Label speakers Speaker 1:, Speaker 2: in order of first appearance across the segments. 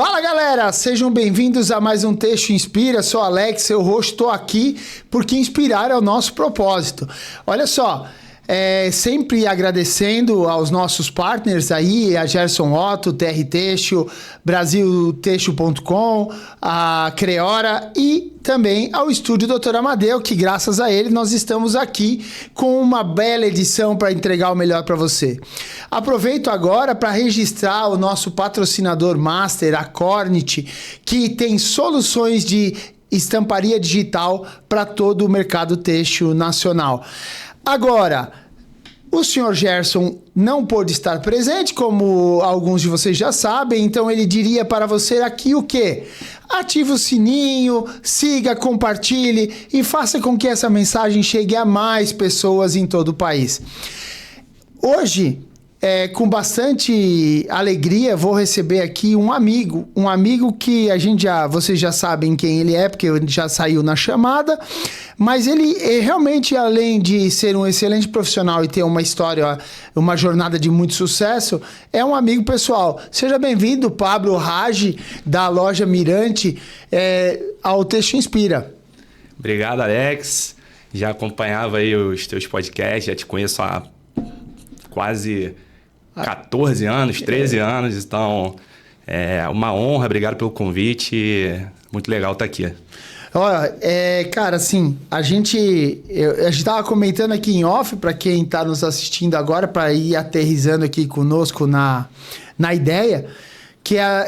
Speaker 1: Fala galera, sejam bem-vindos a mais um Texto Inspira. Sou Alex, seu host, estou aqui porque inspirar é o nosso propósito. Olha só, sempre agradecendo aos nossos partners aí, a Gerson Otto, TR Texto, Brasiltexto.com, a Creora e também ao Estúdio Dr. Amadeu, que graças a ele nós estamos aqui com uma bela edição para entregar o melhor para você. Aproveito agora para registrar o nosso patrocinador master, a Kornit, que tem soluções de estamparia digital para todo o mercado têxtil nacional. Agora, o senhor Gerson não pôde estar presente, como alguns de vocês já sabem, então ele diria para você aqui o quê? Ative o sininho, siga, compartilhe e faça com que essa mensagem chegue a mais pessoas em todo o país. Hoje, com bastante alegria, vou receber aqui um amigo que vocês já sabem quem ele é, porque já saiu na chamada, mas ele realmente, além de ser um excelente profissional e ter uma história, uma jornada de muito sucesso, é um amigo pessoal. Seja bem-vindo, Pablo Raj, da loja Mirante, ao Texto Inspira.
Speaker 2: Obrigado, Alex. Já acompanhava aí os teus podcasts, já te conheço há quase 14 anos, 13 anos, então é uma honra, obrigado pelo convite, muito legal estar aqui.
Speaker 1: Olha, cara, assim, a gente estava comentando aqui em off, para quem está nos assistindo agora, para ir aterrissando aqui conosco na ideia,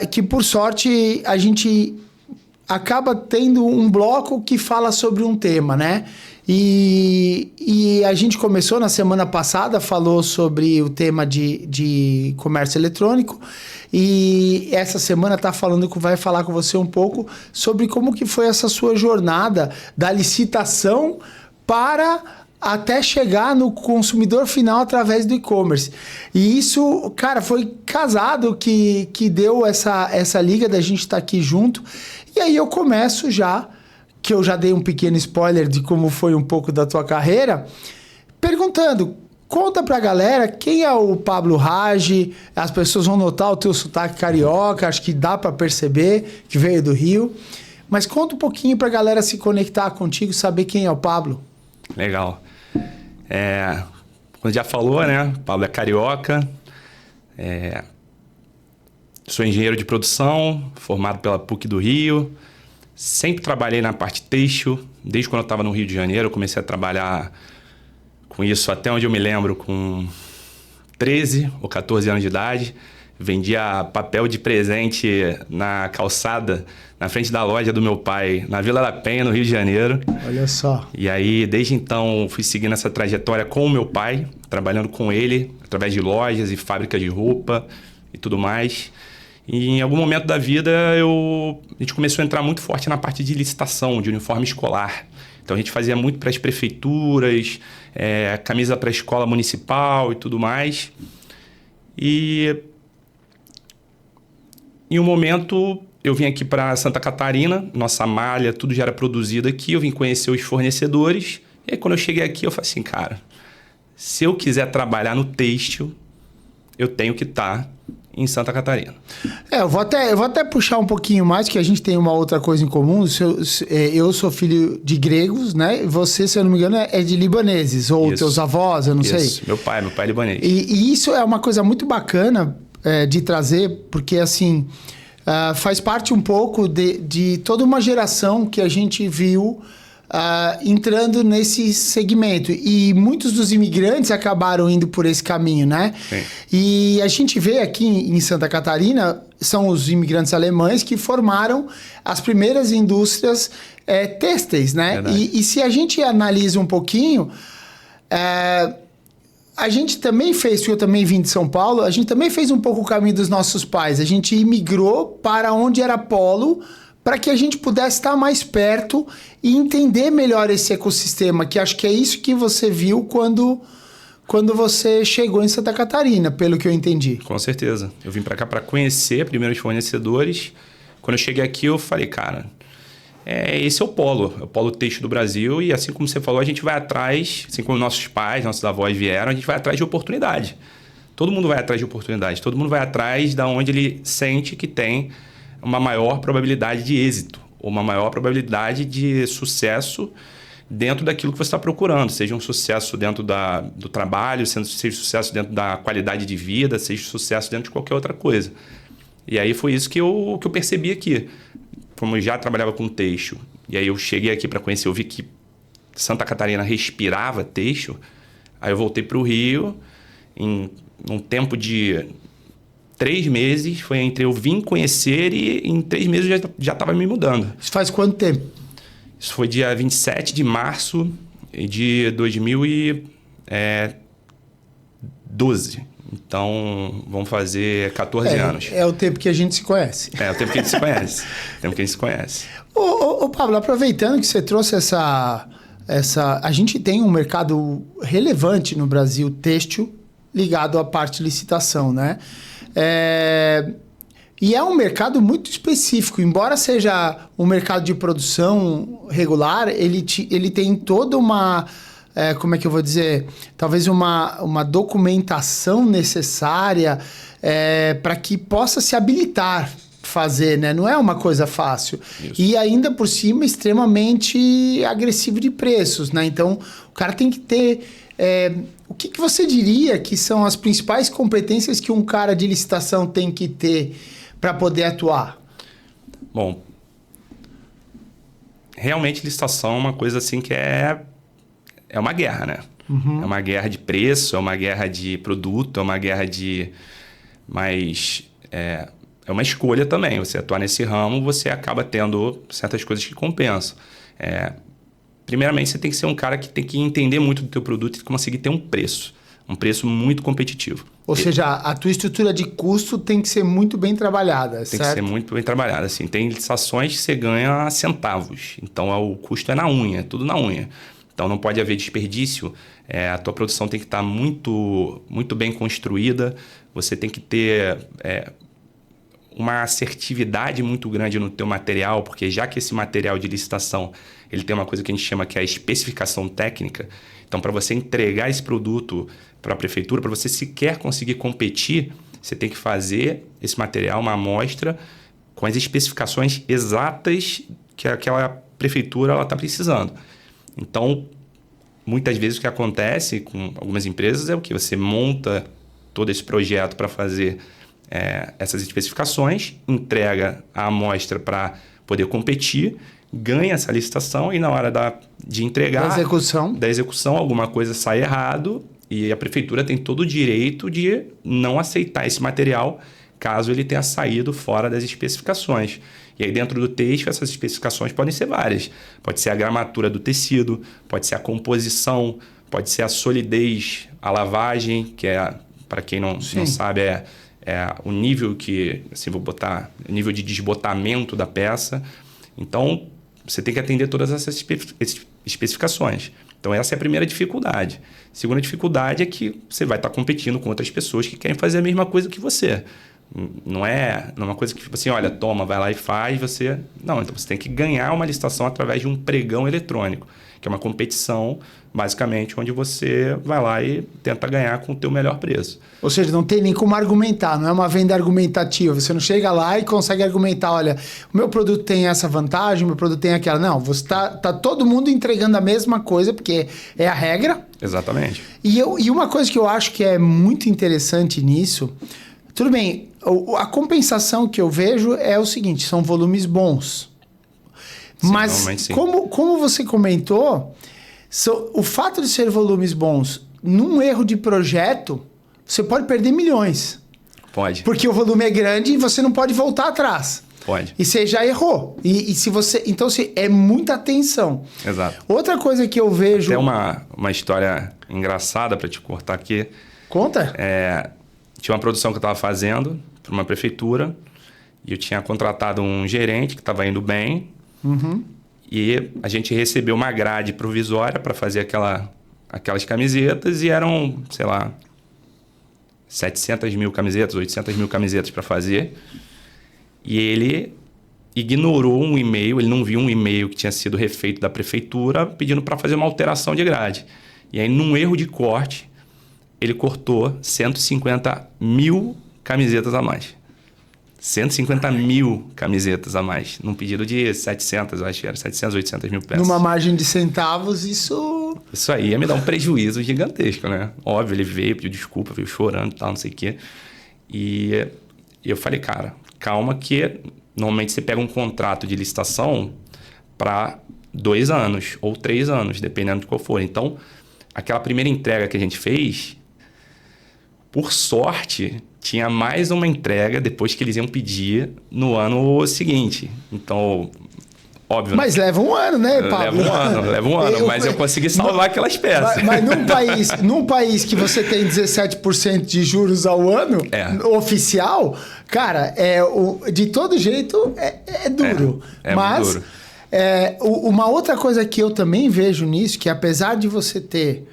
Speaker 1: que por sorte a gente acaba tendo um bloco que fala sobre um tema, né? E a gente começou na semana passada, falou sobre o tema de comércio eletrônico, e essa semana vai falar com você um pouco sobre como que foi essa sua jornada da licitação para até chegar no consumidor final através do e-commerce. E isso, cara, foi casado que deu essa liga da gente estar aqui junto. E aí eu começo que eu já dei um pequeno spoiler de como foi um pouco da tua carreira, perguntando, conta pra galera quem é o Pablo Raj. As pessoas vão notar o teu sotaque carioca, acho que dá pra perceber que veio do Rio, mas conta um pouquinho pra galera se conectar contigo, saber quem é o Pablo.
Speaker 2: Legal. Como já falou, né? Pablo é carioca, sou engenheiro de produção, formado pela PUC do Rio. Sempre trabalhei na parte têxtil, desde quando eu estava no Rio de Janeiro. Eu comecei a trabalhar com isso até onde eu me lembro, com 13 ou 14 anos de idade. Vendia papel de presente na calçada, na frente da loja do meu pai, na Vila da Penha, no Rio de Janeiro.
Speaker 1: Olha só.
Speaker 2: E aí, desde então, fui seguindo essa trajetória com o meu pai, trabalhando com ele, através de lojas e fábricas de roupa e tudo mais. E em algum momento da vida, a gente começou a entrar muito forte na parte de licitação, de uniforme escolar. Então, a gente fazia muito para as prefeituras, camisa para a escola municipal e tudo mais. E em um momento, eu vim aqui para Santa Catarina, nossa malha, tudo já era produzido aqui. Eu vim conhecer os fornecedores. E aí, quando eu cheguei aqui, eu falei assim, cara, se eu quiser trabalhar no têxtil, eu tenho que estar em Santa Catarina.
Speaker 1: Eu vou até puxar um pouquinho mais, que a gente tem uma outra coisa em comum. Eu sou filho de gregos, né? Você, se eu não me engano, é de libaneses, ou isso. Teus avós, eu não sei.
Speaker 2: Meu pai é libanês.
Speaker 1: E isso é uma coisa muito bacana de trazer, porque assim, faz parte um pouco de toda uma geração que a gente viu entrando nesse segmento. E muitos dos imigrantes acabaram indo por esse caminho, né?
Speaker 2: Sim.
Speaker 1: E a gente vê aqui em Santa Catarina, são os imigrantes alemães que formaram as primeiras indústrias têxteis, né? E se a gente analisa um pouquinho, a gente também fez, eu também vim de São Paulo, a gente também fez um pouco o caminho dos nossos pais. A gente imigrou para onde era polo, para que a gente pudesse estar mais perto e entender melhor esse ecossistema, que acho que é isso que você viu quando você chegou em Santa Catarina, pelo que eu entendi.
Speaker 2: Com certeza. Eu vim para cá para conhecer primeiro os fornecedores. Quando eu cheguei aqui, eu falei, cara, esse é o polo têxtil do Brasil, e assim como você falou, a gente vai atrás, assim como nossos pais, nossos avós vieram, a gente vai atrás de oportunidade. Todo mundo vai atrás de oportunidade, todo mundo vai atrás da onde ele sente que tem uma maior probabilidade de êxito, ou uma maior probabilidade de sucesso dentro daquilo que você está procurando, seja um sucesso dentro do trabalho, seja sucesso dentro da qualidade de vida, seja sucesso dentro de qualquer outra coisa. E aí foi isso que eu percebi aqui. Como eu já trabalhava com têxtil, e aí eu cheguei aqui para conhecer, eu vi que Santa Catarina respirava têxtil, aí eu voltei para o Rio, em um tempo de 3 meses, foi entre eu vim conhecer e em 3 meses eu já estava me mudando.
Speaker 1: Isso faz quanto tempo?
Speaker 2: Isso foi dia 27 de março de 2012. Então, vão fazer 14 anos.
Speaker 1: É o tempo que a gente se conhece.
Speaker 2: É o tempo que a gente se conhece. O tempo que a gente se conhece.
Speaker 1: Ô, Pablo, aproveitando que você trouxe essa... A gente tem um mercado relevante no Brasil, têxtil, ligado à parte de licitação, né? E é um mercado muito específico. Embora seja um mercado de produção regular, ele tem toda uma... como é que eu vou dizer? Talvez uma documentação necessária para que possa se habilitar fazer, né? Não é uma coisa fácil. Isso. E ainda por cima, extremamente agressivo de preços, né? Então, o cara tem que ter... o que você diria que são as principais competências que um cara de licitação tem que ter para poder atuar?
Speaker 2: Bom, realmente licitação é uma coisa assim que é uma guerra, né? Uhum. É uma guerra de preço, é uma guerra de produto, é uma guerra de... Mas é uma escolha também. Você atuar nesse ramo, você acaba tendo certas coisas que compensam. Primeiramente, você tem que ser um cara que tem que entender muito do teu produto e conseguir ter um preço muito competitivo.
Speaker 1: Ou seja, a tua estrutura de custo tem que ser muito bem trabalhada,
Speaker 2: tem
Speaker 1: certo?
Speaker 2: Tem que ser muito bem trabalhada, assim. Tem licitações que você ganha centavos. Então, o custo é na unha, é tudo na unha. Então, não pode haver desperdício. A tua produção tem que estar muito, muito bem construída. Você tem que ter uma assertividade muito grande no teu material, porque já que esse material de licitação ele tem uma coisa que a gente chama que é a especificação técnica. Então, para você entregar esse produto para a prefeitura, para você sequer conseguir competir, você tem que fazer esse material, uma amostra, com as especificações exatas que aquela prefeitura está precisando. Então, muitas vezes o que acontece com algumas empresas é o que? Você monta todo esse projeto para fazer essas especificações, entrega a amostra para poder competir, ganha essa licitação e na hora de entregar... Da execução, alguma coisa sai errado e a prefeitura tem todo o direito de não aceitar esse material caso ele tenha saído fora das especificações. E aí dentro do texto, essas especificações podem ser várias. Pode ser a gramatura do tecido, pode ser a composição, pode ser a solidez, a lavagem, que para quem não sabe, é o nível que, assim, vou botar, o nível de desbotamento da peça. Então, você tem que atender todas essas especificações. Então, essa é a primeira dificuldade. A segunda dificuldade é que você vai estar competindo com outras pessoas que querem fazer a mesma coisa que você. Não é uma coisa que, tipo assim, olha, toma, vai lá e faz, você... Não, então você tem que ganhar uma licitação através de um pregão eletrônico, que é uma competição, basicamente, onde você vai lá e tenta ganhar com o teu melhor preço.
Speaker 1: Ou seja, não tem nem como argumentar, não é uma venda argumentativa. Você não chega lá e consegue argumentar, olha, o meu produto tem essa vantagem, o meu produto tem aquela. Não, você tá todo mundo entregando a mesma coisa, porque é a regra.
Speaker 2: Exatamente.
Speaker 1: E uma coisa que eu acho que é muito interessante nisso... Tudo bem, a compensação que eu vejo é o seguinte, são volumes bons. Sim, mas como você comentou, o fato de ser volumes bons, num erro de projeto, você pode perder milhões.
Speaker 2: Pode.
Speaker 1: Porque o volume é grande e você não pode voltar atrás.
Speaker 2: Pode.
Speaker 1: E você já errou. E se você... Então, é muita atenção.
Speaker 2: Exato.
Speaker 1: Outra coisa que eu vejo...
Speaker 2: Tem uma história engraçada para te cortar aqui.
Speaker 1: Conta.
Speaker 2: Tinha uma produção que eu estava fazendo para uma prefeitura e eu tinha contratado um gerente que estava indo bem.
Speaker 1: Uhum.
Speaker 2: E a gente recebeu uma grade provisória para fazer aquelas camisetas e eram, sei lá, 700 mil camisetas, 800 mil camisetas para fazer. E ele ignorou um e-mail, ele não viu um e-mail que tinha sido refeito da prefeitura pedindo para fazer uma alteração de grade. E aí, num erro de corte, ele cortou 150 mil camisetas a mais. 150 mil camisetas a mais, num pedido de 700, eu acho que era 700, 800 mil peças.
Speaker 1: Numa margem de centavos, isso...
Speaker 2: Isso aí ia me dar um prejuízo gigantesco, né? Óbvio, ele veio, pediu desculpa, veio chorando e tal, não sei o quê. E eu falei, cara, calma que normalmente você pega um contrato de licitação para 2 anos ou 3 anos, dependendo de qual for. Então, aquela primeira entrega que a gente fez, por sorte, tinha mais uma entrega depois que eles iam pedir no ano seguinte. Então, óbvio...
Speaker 1: Mas leva um ano, né, Pablo?
Speaker 2: Leva um ano, mas eu consegui salvar aquelas peças.
Speaker 1: Mas num país que você tem 17% de juros ao ano, oficial, cara, de todo jeito é duro. Mas
Speaker 2: muito duro.
Speaker 1: Uma outra coisa que eu também vejo nisso, que apesar de você ter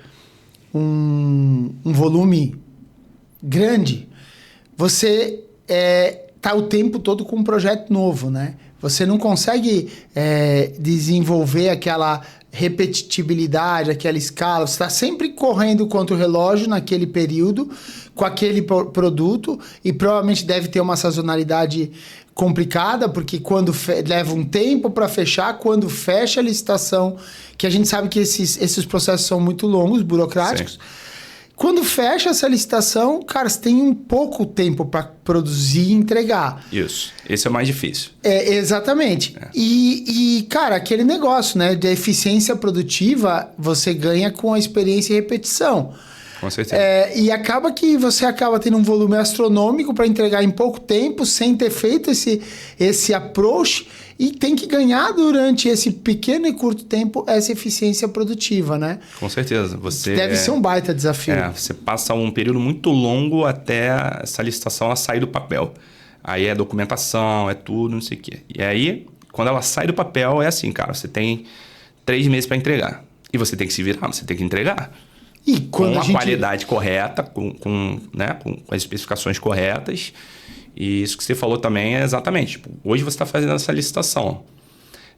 Speaker 1: um volume grande, você tá o tempo todo com um projeto novo, né? Você não consegue desenvolver aquela repetitibilidade, aquela escala. Você está sempre correndo contra o relógio naquele período, com aquele produto, e provavelmente deve ter uma sazonalidade complicada, porque quando leva um tempo para fechar, quando fecha a licitação, que a gente sabe que esses processos são muito longos, burocráticos. Sim. Quando fecha essa licitação, cara, você tem um pouco tempo para produzir e entregar.
Speaker 2: Isso. Esse é o mais difícil.
Speaker 1: Exatamente. E, cara, aquele negócio, né? De eficiência produtiva, você ganha com a experiência e repetição.
Speaker 2: Com certeza.
Speaker 1: E acaba que você acaba tendo um volume astronômico para entregar em pouco tempo, sem ter feito esse approach, e tem que ganhar durante esse pequeno e curto tempo essa eficiência produtiva, né?
Speaker 2: Com certeza.
Speaker 1: Deve ser um baita desafio.
Speaker 2: Você passa um período muito longo até essa licitação ela sair do papel. Aí é documentação, é tudo, não sei o quê. E aí, quando ela sai do papel, é assim, cara, você tem 3 meses para entregar. E você tem que se virar, você tem que entregar.
Speaker 1: E quando
Speaker 2: com a qualidade correta, com as especificações corretas. E isso que você falou também é exatamente. Tipo, hoje você está fazendo essa licitação.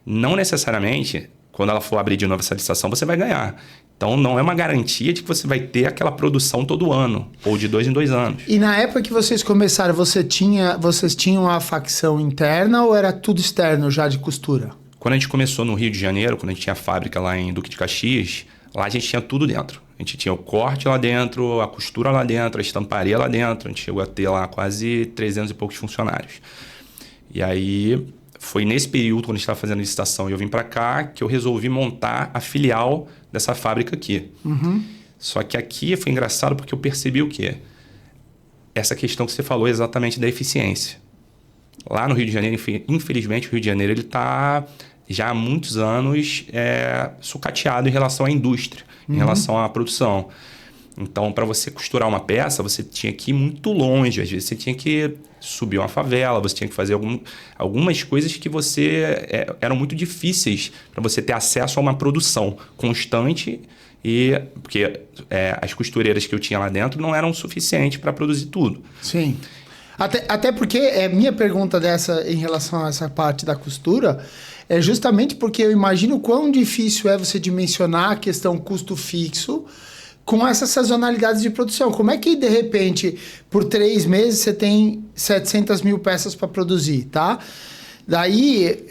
Speaker 2: Não necessariamente, quando ela for abrir de novo essa licitação, você vai ganhar. Então, não é uma garantia de que você vai ter aquela produção todo ano, ou de 2 em 2 anos.
Speaker 1: E na época que vocês começaram, vocês tinham a facção interna ou era tudo externo já de costura?
Speaker 2: Quando a gente começou no Rio de Janeiro, quando a gente tinha a fábrica lá em Duque de Caxias, lá a gente tinha tudo dentro. A gente tinha o corte lá dentro, a costura lá dentro, a estamparia lá dentro. A gente chegou a ter lá quase 300 e poucos funcionários. E aí, foi nesse período, quando a gente estava fazendo a licitação e eu vim para cá, que eu resolvi montar a filial dessa fábrica aqui.
Speaker 1: Uhum.
Speaker 2: Só que aqui foi engraçado porque eu percebi o quê? Essa questão que você falou exatamente da eficiência. Lá no Rio de Janeiro, infelizmente, o Rio de Janeiro ele está já há muitos anos sucateado em relação à indústria, em relação à produção. Então, para você costurar uma peça, você tinha que ir muito longe. Às vezes, você tinha que subir uma favela, você tinha que fazer algumas coisas que eram muito difíceis para você ter acesso a uma produção constante, porque as costureiras que eu tinha lá dentro não eram suficientes para produzir tudo.
Speaker 1: Sim. Até porque minha pergunta dessa em relação a essa parte da costura é justamente porque eu imagino quão difícil é você dimensionar a questão custo fixo com essas sazonalidades de produção. Como é que, de repente, por 3 meses você tem 700 mil peças para produzir, tá? Daí,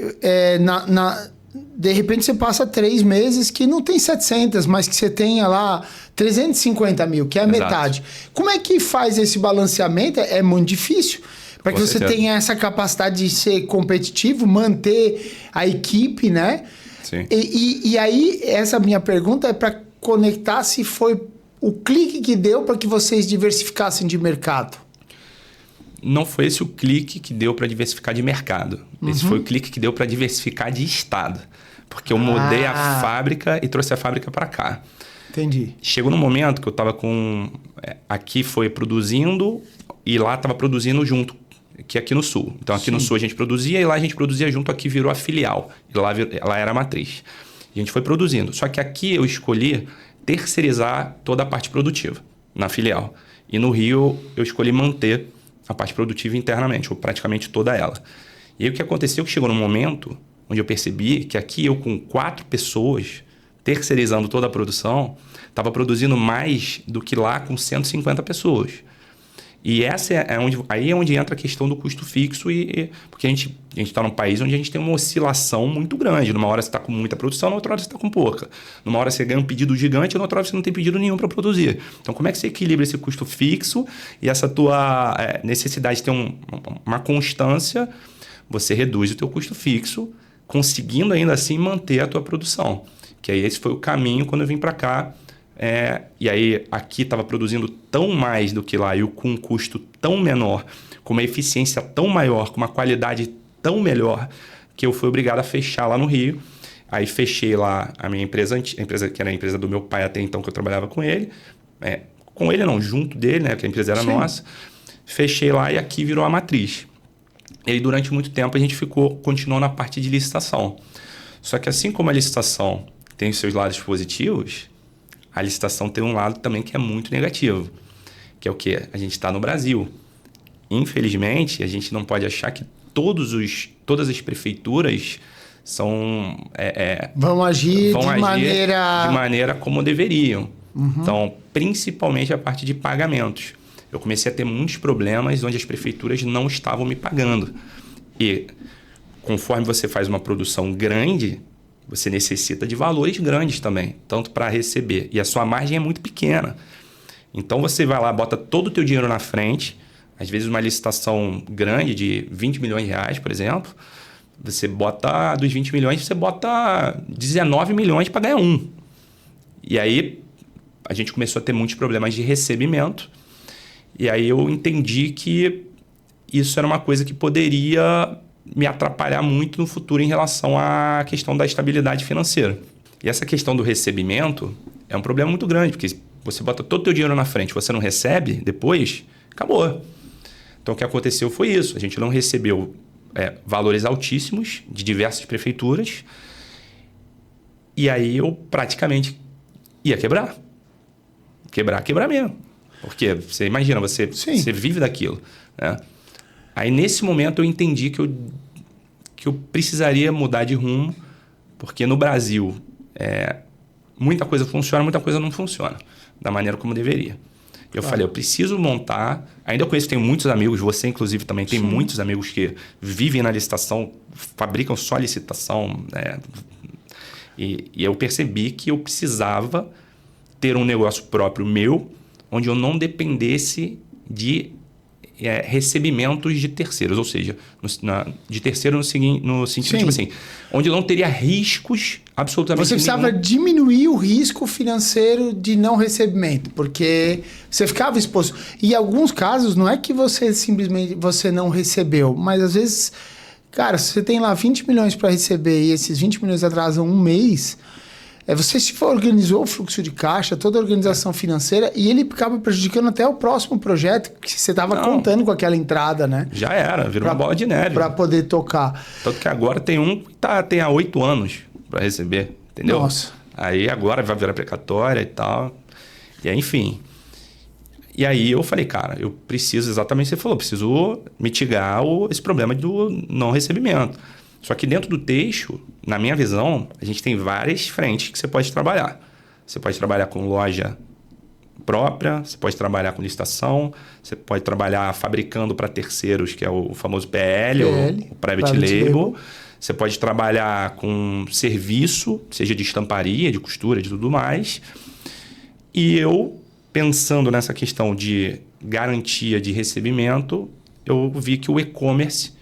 Speaker 1: de repente, você passa 3 meses que não tem 700, mas que você tenha lá 350 mil, que é a metade. Como é que faz esse balanceamento? É muito difícil. Para que você tenha essa capacidade de ser competitivo, manter a equipe, né?
Speaker 2: Sim.
Speaker 1: E aí, essa minha pergunta é para conectar se foi o clique que deu para que vocês diversificassem de mercado.
Speaker 2: Não foi esse o clique que deu para diversificar de mercado. Esse foi o clique que deu para diversificar de estado. Porque eu mudei a fábrica e trouxe a fábrica para cá.
Speaker 1: Entendi.
Speaker 2: Chegou num momento que eu estava com... Aqui foi produzindo e lá estava produzindo junto, que aqui no Sul. Então, aqui no Sul a gente produzia e lá a gente produzia junto, aqui virou a filial. E lá era a matriz. A gente foi produzindo. Só que aqui eu escolhi terceirizar toda a parte produtiva na filial. E no Rio eu escolhi manter a parte produtiva internamente, ou praticamente toda ela. E aí o que aconteceu é que chegou num momento onde eu percebi que aqui eu com 4 pessoas, terceirizando toda a produção, estava produzindo mais do que lá com 150 pessoas. E essa aí é onde entra a questão do custo fixo, porque a gente está num país onde a gente tem uma oscilação muito grande. Numa hora você está com muita produção, na outra hora você está com pouca. Numa hora você ganha um pedido gigante, na outra hora você não tem pedido nenhum para produzir. Então, como é que você equilibra esse custo fixo e essa tua necessidade de ter uma constância? Você reduz o teu custo fixo, conseguindo ainda assim manter a tua produção. Que aí esse foi o caminho quando eu vim para cá. E aí aqui estava produzindo tão mais do que lá, e com um custo tão menor, com uma eficiência tão maior, com uma qualidade tão melhor, que eu fui obrigado a fechar lá no Rio. Aí fechei lá a minha empresa, que era a empresa do meu pai até então, que eu trabalhava com ele. Com ele não, junto dele, né? Porque a empresa era nossa. Fechei lá e aqui virou a matriz. E aí durante muito tempo a gente continuou na parte de licitação. Só que assim como a licitação tem os seus lados positivos, a licitação tem um lado também que é muito negativo, que é o quê? A gente está no Brasil. Infelizmente, a gente não pode achar que todas as prefeituras
Speaker 1: vão agir de
Speaker 2: maneira como deveriam. Uhum. Então, principalmente a parte de pagamentos. Eu comecei a ter muitos problemas onde as prefeituras não estavam me pagando. E conforme você faz uma produção grande, você necessita de valores grandes também, tanto para receber. E a sua margem é muito pequena. Então, você vai lá, bota todo o teu dinheiro na frente. Às vezes, uma licitação grande de 20 milhões de reais, por exemplo, você bota dos 20 milhões, você bota 19 milhões para ganhar um. E aí, a gente começou a ter muitos problemas de recebimento. E aí, eu entendi que isso era uma coisa que poderia me atrapalhar muito no futuro em relação à questão da estabilidade financeira. E essa questão do recebimento é um problema muito grande, porque você bota todo o teu dinheiro na frente, você não recebe depois, acabou. Então, o que aconteceu foi isso. A gente não recebeu valores altíssimos de diversas prefeituras e aí eu praticamente ia quebrar. Quebrar mesmo. Porque você imagina, você vive daquilo, né? Aí, nesse momento, eu entendi que eu precisaria mudar de rumo, porque no Brasil, muita coisa funciona, muita coisa não funciona da maneira como deveria. Eu falei, eu preciso montar... Ainda tenho muitos amigos, você, inclusive, também tem muitos amigos que vivem na licitação, fabricam só licitação. E eu percebi que eu precisava ter um negócio próprio meu, onde eu não dependesse de recebimentos de terceiros, ou seja, de terceiro no sentido, tipo assim, onde eu não teria riscos absolutamente
Speaker 1: Você precisava diminuir o risco financeiro de não recebimento, porque você ficava exposto. E em alguns casos, não é que você simplesmente não recebeu, mas às vezes, cara, se você tem lá 20 milhões para receber e esses 20 milhões atrasam um mês... Você se organizou o fluxo de caixa, toda a organização financeira, e ele acaba prejudicando até o próximo projeto que você estava contando com aquela entrada, né?
Speaker 2: Já era, virou uma bola de neve.
Speaker 1: Para poder tocar.
Speaker 2: Tanto que agora tem um que tem há 8 anos para receber, entendeu?
Speaker 1: Nossa.
Speaker 2: Aí agora vai virar precatória e tal. E aí, enfim. E aí eu falei, cara, eu preciso, exatamente o que você falou, preciso mitigar esse problema do não recebimento. Só que dentro do Teixo, na minha visão, a gente tem várias frentes que você pode trabalhar. Você pode trabalhar com loja própria, você pode trabalhar com licitação, você pode trabalhar fabricando para terceiros, que é o famoso PL. O Private Label. Você pode trabalhar com serviço, seja de estamparia, de costura, de tudo mais. E eu, pensando nessa questão de garantia de recebimento, eu vi que o e-commerce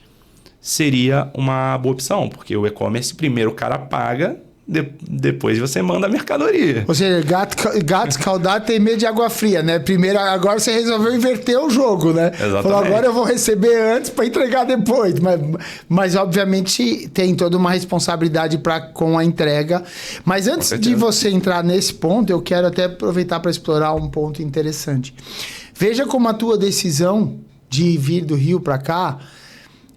Speaker 2: seria uma boa opção, porque o e-commerce, primeiro o cara paga, depois você manda a mercadoria.
Speaker 1: Ou seja, gato escaldado tem medo de água fria, né? Primeiro, agora você resolveu inverter o jogo, né?
Speaker 2: Exatamente.
Speaker 1: Falou, agora eu vou receber antes para entregar depois. Mas, obviamente, tem toda uma responsabilidade com a entrega. Mas antes de você entrar nesse ponto, eu quero até aproveitar para explorar um ponto interessante. Veja como a tua decisão de vir do Rio para cá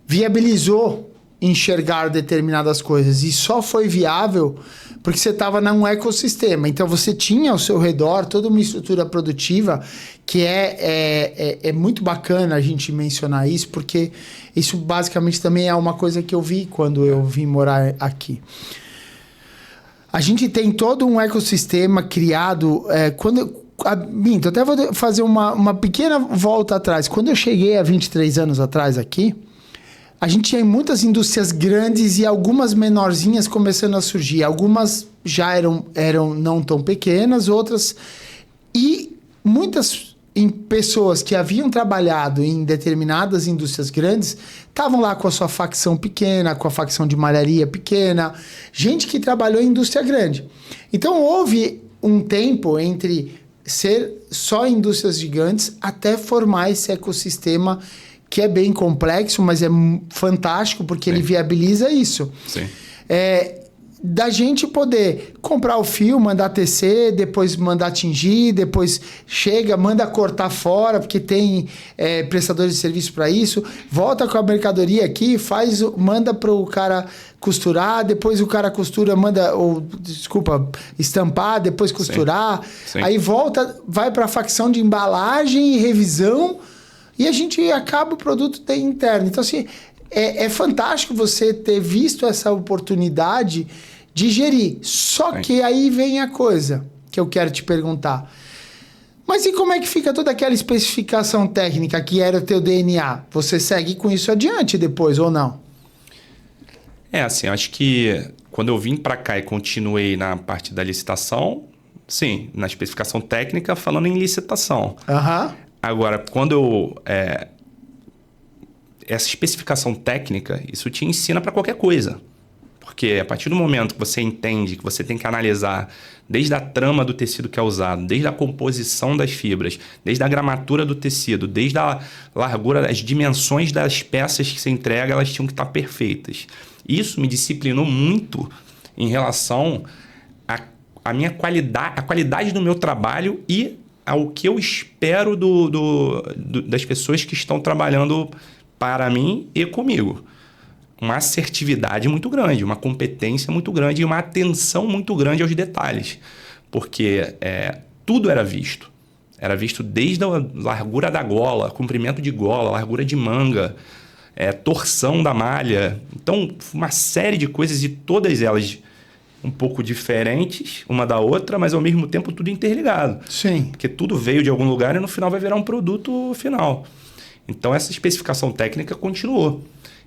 Speaker 1: viabilizou enxergar determinadas coisas e só foi viável porque você estava num ecossistema. Então, você tinha ao seu redor toda uma estrutura produtiva que é muito bacana a gente mencionar isso, porque isso basicamente também é uma coisa que eu vi quando eu vim morar aqui. A gente tem todo um ecossistema criado. Minto, até vou fazer uma pequena volta atrás. Quando eu cheguei há 23 anos atrás aqui, a gente tinha muitas indústrias grandes e algumas menorzinhas começando a surgir. Algumas já eram não tão pequenas, outras... E muitas pessoas que haviam trabalhado em determinadas indústrias grandes estavam lá com a sua facção pequena, com a facção de malharia pequena. Gente que trabalhou em indústria grande. Então, houve um tempo entre ser só indústrias gigantes até formar esse ecossistema que é bem complexo, mas é fantástico porque ele viabiliza isso.
Speaker 2: Sim.
Speaker 1: Da gente poder comprar o fio, mandar tecer, depois mandar tingir, depois chega, manda cortar fora, porque tem prestadores de serviço para isso, volta com a mercadoria aqui, manda para o cara costurar, depois o cara costura, estampar, depois costurar,
Speaker 2: Sim.
Speaker 1: Aí volta, vai para a facção de embalagem e revisão, e a gente acaba o produto interno. Então, assim, é fantástico você ter visto essa oportunidade de gerir. Só que aí vem a coisa que eu quero te perguntar. Mas e como é que fica toda aquela especificação técnica que era o teu DNA? Você segue com isso adiante depois ou não?
Speaker 2: Assim, eu acho que quando eu vim para cá e continuei na parte da licitação, sim, na especificação técnica, falando em licitação. Agora, quando essa especificação técnica, isso te ensina para qualquer coisa. Porque a partir do momento que você entende que você tem que analisar desde a trama do tecido que é usado, desde a composição das fibras, desde a gramatura do tecido, desde a largura, as dimensões das peças que você entrega, elas tinham que estar perfeitas. Isso me disciplinou muito em relação à minha qualidade, a qualidade do meu trabalho e ao que eu espero das pessoas que estão trabalhando para mim e comigo. Uma assertividade muito grande, uma competência muito grande e uma atenção muito grande aos detalhes. Porque tudo era visto. Era visto desde a largura da gola, comprimento de gola, largura de manga, torção da malha. Então, uma série de coisas e todas elas um pouco diferentes uma da outra, mas ao mesmo tempo tudo interligado.
Speaker 1: Sim.
Speaker 2: Porque tudo veio de algum lugar e no final vai virar um produto final. Então, essa especificação técnica continuou.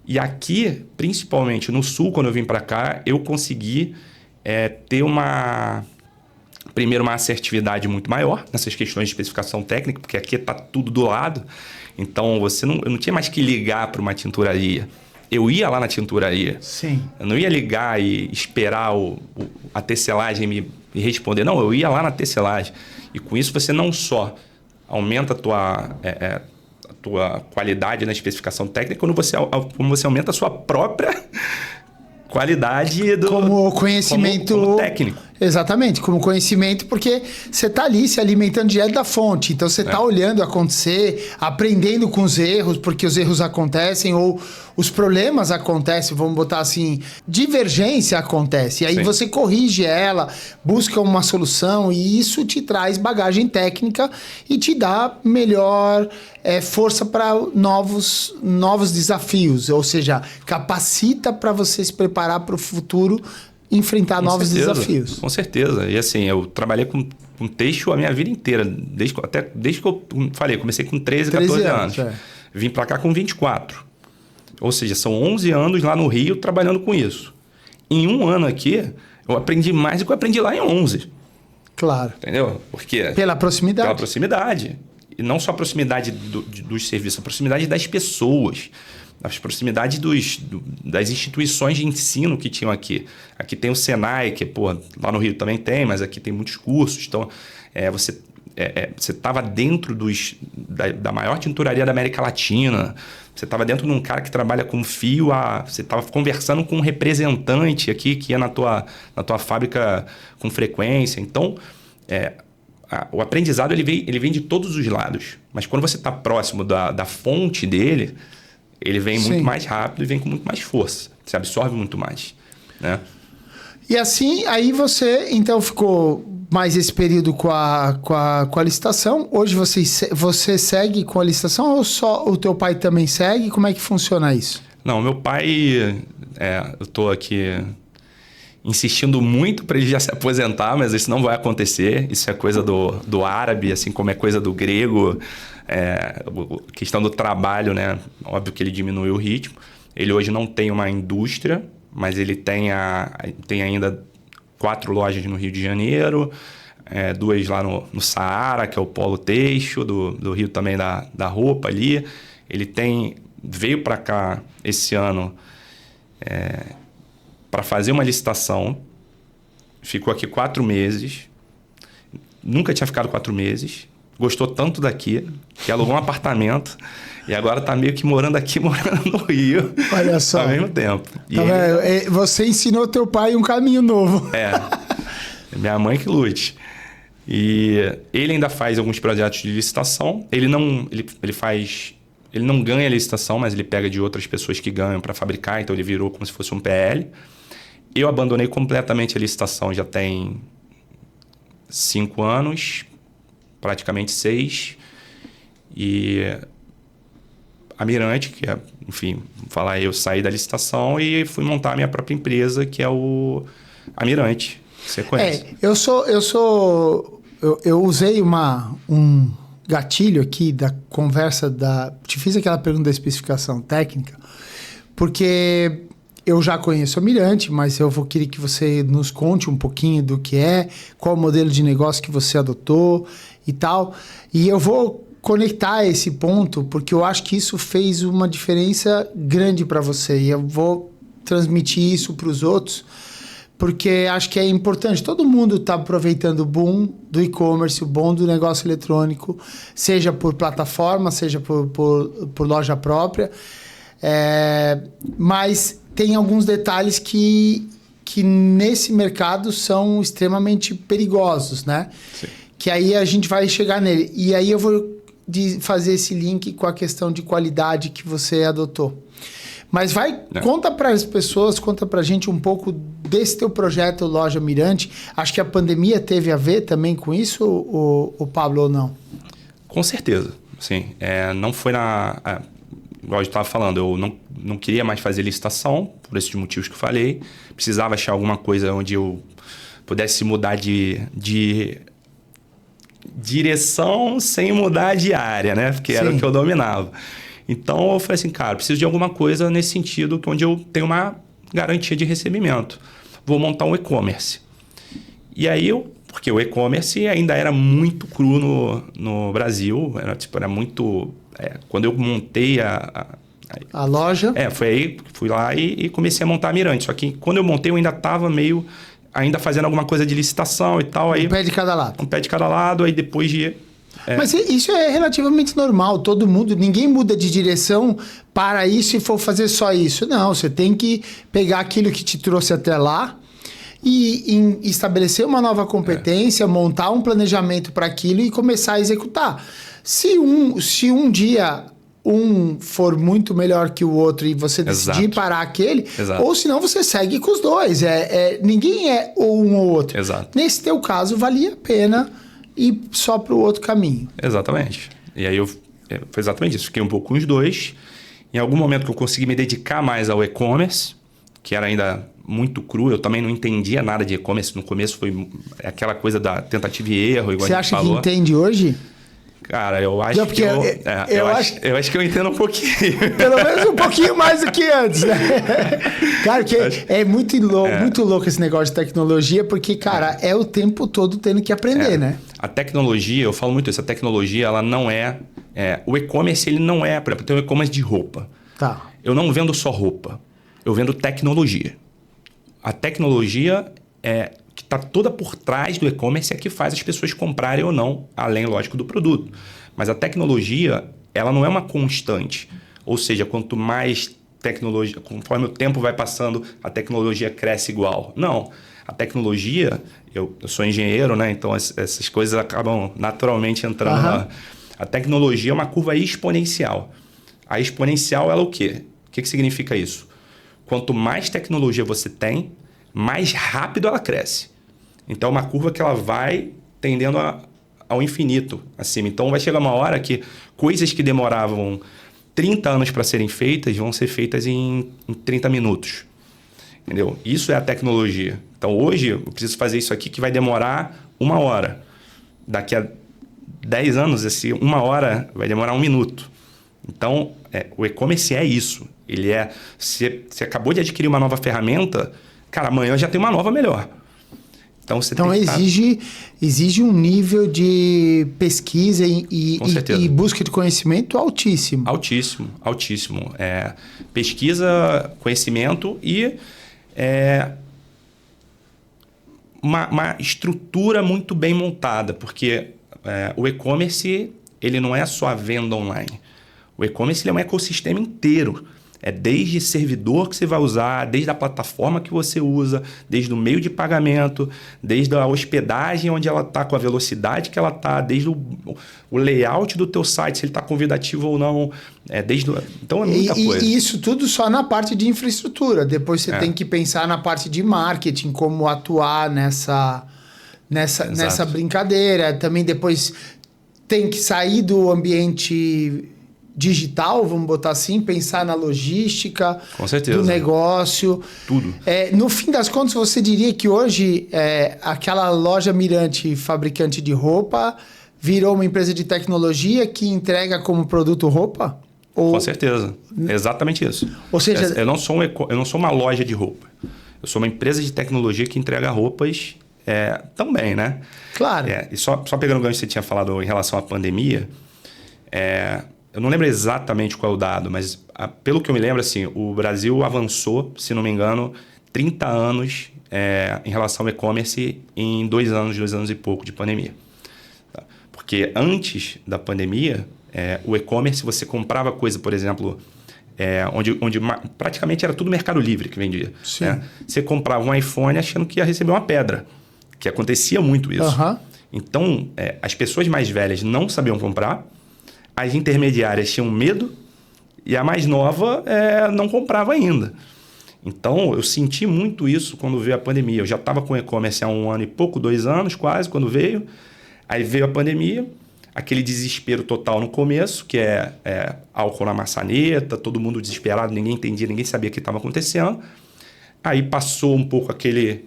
Speaker 2: E aqui, principalmente no Sul, quando eu vim para cá, eu consegui ter primeiro, uma assertividade muito maior nessas questões de especificação técnica, porque aqui está tudo do lado. Então, eu não tinha mais que ligar para uma tinturaria. Eu ia lá na tinturaria.
Speaker 1: Sim.
Speaker 2: Eu não ia ligar e esperar a tecelagem me responder. Não, eu ia lá na tecelagem. E com isso você não só aumenta a tua qualidade na especificação técnica, como você aumenta a sua própria qualidade
Speaker 1: como conhecimento
Speaker 2: como técnico.
Speaker 1: Exatamente, como conhecimento, porque você está ali se alimentando direto da fonte. Então você está olhando acontecer, aprendendo com os erros, porque os erros acontecem, ou os problemas acontecem, vamos botar assim, divergência acontece. E aí você corrige ela, busca uma solução, e isso te traz bagagem técnica e te dá melhor força para novos desafios. Ou seja, capacita para você se preparar para o futuro, enfrentar novos desafios.
Speaker 2: Com certeza. E assim, eu trabalhei com têxtil a minha vida inteira. Desde que eu falei, comecei com 13 14 anos. Vim para cá com 24. Ou seja, são 11 anos lá no Rio trabalhando com isso. Em um ano aqui, eu aprendi mais do que eu aprendi lá em 11.
Speaker 1: Claro.
Speaker 2: Entendeu? Porque
Speaker 1: pela proximidade.
Speaker 2: Pela proximidade. E não só a proximidade dos serviços, a proximidade das pessoas. A proximidade das instituições de ensino que tinham aqui. Aqui tem o Senai, que lá no Rio também tem, mas aqui tem muitos cursos. Então, você estava dentro da maior tinturaria da América Latina. Você estava dentro de um cara que trabalha com fio. Você estava conversando com um representante aqui que ia na tua fábrica com frequência. Então, o aprendizado ele vem de todos os lados. Mas quando você está próximo da fonte dele, ele vem muito mais rápido e vem com muito mais força. Você absorve muito mais, né?
Speaker 1: E assim, aí você, então, ficou mais esse período com a licitação. Hoje você segue com a licitação ou só o teu pai também segue? Como é que funciona isso?
Speaker 2: Não, meu pai... eu estou aqui insistindo muito para ele já se aposentar, mas isso não vai acontecer. Isso é coisa do árabe, assim como é coisa do grego. Questão do trabalho, né? Óbvio que ele diminuiu o ritmo. Ele hoje não tem uma indústria, mas ele tem ainda 4 lojas no Rio de Janeiro, 2 lá no Saara, que é o polo têxtil, do Rio também da roupa ali. Ele veio para cá esse ano para fazer uma licitação, ficou aqui 4 meses, nunca tinha ficado 4 meses, gostou tanto daqui, que alugou um apartamento e agora está meio que morando aqui, morando no Rio.
Speaker 1: Olha só.
Speaker 2: Ao mesmo tempo.
Speaker 1: Você ensinou teu pai um caminho novo.
Speaker 2: Minha mãe que lute. E ele ainda faz alguns projetos de licitação, ele não ganha a licitação, mas ele pega de outras pessoas que ganham para fabricar, então ele virou como se fosse um PL. Eu abandonei completamente a licitação, já tem 5 anos, praticamente 6. E a Mirante, que é, enfim, eu saí da licitação e fui montar a minha própria empresa, que é a Mirante, que você conhece.
Speaker 1: Eu usei um gatilho aqui da conversa te fiz aquela pergunta da especificação técnica, porque eu já conheço a Mirante, mas eu vou querer que você nos conte um pouquinho do que qual o modelo de negócio que você adotou e tal. E eu vou conectar esse ponto, porque eu acho que isso fez uma diferença grande para você. E eu vou transmitir isso para os outros, porque acho que é importante. Todo mundo está aproveitando o boom do e-commerce, o boom do negócio eletrônico, seja por plataforma, seja por loja própria. Mas tem alguns detalhes que nesse mercado são extremamente perigosos, né?
Speaker 2: Sim.
Speaker 1: Que aí a gente vai chegar nele. E aí eu vou fazer esse link com a questão de qualidade que você adotou. Mas conta para as pessoas, conta para a gente um pouco desse teu projeto Loja Mirante. Acho que a pandemia teve a ver também com isso, o Pablo, ou não?
Speaker 2: Com certeza, sim. Não foi igual eu estava falando, eu não queria mais fazer licitação, por esses motivos que eu falei. Precisava achar alguma coisa onde eu pudesse mudar de direção sem mudar de área, né? Porque era o que eu dominava. Então, eu falei assim, cara, preciso de alguma coisa nesse sentido, onde eu tenho uma garantia de recebimento. Vou montar um e-commerce. E aí, porque o e-commerce ainda era muito cru no Brasil, era muito... quando eu montei
Speaker 1: a loja...
Speaker 2: foi aí que fui lá e comecei a montar a Mirante. Só que quando eu montei, eu ainda estava ainda fazendo alguma coisa de licitação e tal.
Speaker 1: Um pé de cada lado.
Speaker 2: Um pé de cada lado, aí depois de...
Speaker 1: Mas isso é relativamente normal. Ninguém muda de direção para isso e for fazer só isso. Não, você tem que pegar aquilo que te trouxe até lá e estabelecer uma nova competência, montar um planejamento para aquilo e começar a executar. Se um dia um for muito melhor que o outro e você decidir parar aquele, ou senão você segue com os dois. Ninguém é ou um ou outro.
Speaker 2: Exato.
Speaker 1: Nesse teu caso, valia a pena ir só para o outro caminho.
Speaker 2: Exatamente. E aí foi exatamente isso. Fiquei um pouco com os dois. Em algum momento que eu consegui me dedicar mais ao e-commerce, que era ainda muito cru, eu também não entendia nada de e-commerce. No começo foi aquela coisa da tentativa e erro, igual
Speaker 1: você
Speaker 2: a gente falou.
Speaker 1: Você acha que entende hoje?
Speaker 2: Cara, eu acho eu acho que eu entendo um pouquinho.
Speaker 1: Pelo menos um pouquinho mais do que antes, né? Cara, que é muito louco esse negócio de tecnologia, porque, cara, é o tempo todo tendo que aprender, né?
Speaker 2: A tecnologia, eu falo muito isso, a tecnologia, ela não o e-commerce, ele não por exemplo, tem o e-commerce de roupa.
Speaker 1: Tá.
Speaker 2: Eu não vendo só roupa, eu vendo tecnologia. A tecnologia que está toda por trás do e-commerce é que faz as pessoas comprarem ou não, além, lógico, do produto. Mas a tecnologia, ela não é uma constante. Ou seja, quanto mais tecnologia, conforme o tempo vai passando, a tecnologia cresce igual. Não. A tecnologia, eu sou engenheiro, né? Então essas coisas acabam naturalmente entrando lá. A tecnologia é uma curva exponencial. A exponencial, ela é o quê? O que significa isso? Quanto mais tecnologia você tem, mais rápido ela cresce. Então, é uma curva que ela vai tendendo ao infinito acima. Então, vai chegar uma hora que coisas que demoravam 30 anos para serem feitas vão ser feitas em 30 minutos. entendeu? Isso é a tecnologia. Então, hoje, eu preciso fazer isso aqui que vai demorar 1 hora. Daqui a 10 anos, esse 1 hora vai demorar 1 minuto. Então, o e-commerce é isso. Ele é... Você acabou de adquirir uma nova ferramenta, cara, amanhã já tem uma nova melhor. Então,
Speaker 1: exige um nível de pesquisa e busca de conhecimento altíssimo.
Speaker 2: Altíssimo. Pesquisa, conhecimento e uma estrutura muito bem montada, porque o e-commerce ele não é só a venda online. O e-commerce ele é um ecossistema inteiro. É desde servidor que você vai usar, desde a plataforma que você usa, desde o meio de pagamento, desde a hospedagem onde ela está, com a velocidade que ela está, desde o layout do teu site, se ele está convidativo ou não. Então é muita coisa.
Speaker 1: E isso tudo só na parte de infraestrutura. Depois você tem que pensar na parte de marketing, como atuar nessa brincadeira. Também depois tem que sair do ambiente digital, vamos botar assim, pensar na logística,
Speaker 2: com certeza,
Speaker 1: do negócio.
Speaker 2: Tudo.
Speaker 1: No fim das contas, você diria que hoje aquela loja Mirante, fabricante de roupa, virou uma empresa de tecnologia que entrega como produto roupa?
Speaker 2: Com certeza. É exatamente isso.
Speaker 1: Ou seja,
Speaker 2: eu não sou uma loja de roupa. Eu sou uma empresa de tecnologia que entrega roupas também, né?
Speaker 1: Claro.
Speaker 2: E só pegando o gancho que você tinha falado em relação à pandemia, eu não lembro exatamente qual é o dado, mas pelo que eu me lembro, assim, o Brasil avançou, se não me engano, 30 anos em relação ao e-commerce em 2 anos e pouco de pandemia. Tá? Porque antes da pandemia, o e-commerce, você comprava coisa, por exemplo, onde praticamente era tudo Mercado Livre que vendia. Né? Você comprava um iPhone achando que ia receber uma pedra, que acontecia muito isso.
Speaker 1: Uhum.
Speaker 2: Então, as pessoas mais velhas não sabiam comprar, as intermediárias tinham medo e a mais nova não comprava ainda. Então, eu senti muito isso quando veio a pandemia. Eu já estava com e-commerce há 1 ano e pouco, 2 anos quase, quando veio. Aí veio a pandemia, aquele desespero total no começo, que álcool na maçaneta, todo mundo desesperado, ninguém entendia, ninguém sabia o que estava acontecendo. Aí passou um pouco aquele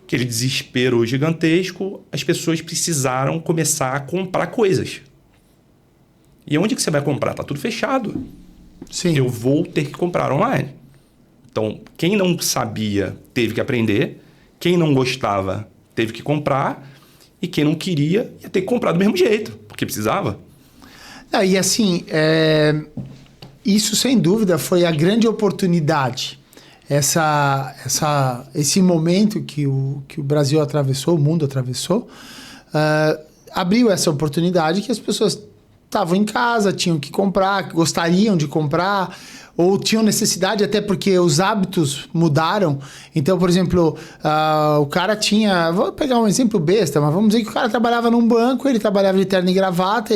Speaker 2: desespero gigantesco, as pessoas precisaram começar a comprar coisas. E onde que você vai comprar? Está tudo fechado.
Speaker 1: Sim.
Speaker 2: Eu vou ter que comprar online. Então, quem não sabia teve que aprender, quem não gostava teve que comprar e quem não queria ia ter que comprar do mesmo jeito, porque precisava.
Speaker 1: E assim, isso sem dúvida foi a grande oportunidade. Esse momento que o Brasil atravessou, o mundo atravessou, abriu essa oportunidade que as pessoas estavam em casa, tinham que comprar, gostariam de comprar, ou tinham necessidade, até porque os hábitos mudaram. Então, por exemplo, o cara tinha... Vou pegar um exemplo besta, mas vamos dizer que o cara trabalhava num banco, ele trabalhava de terno e gravata,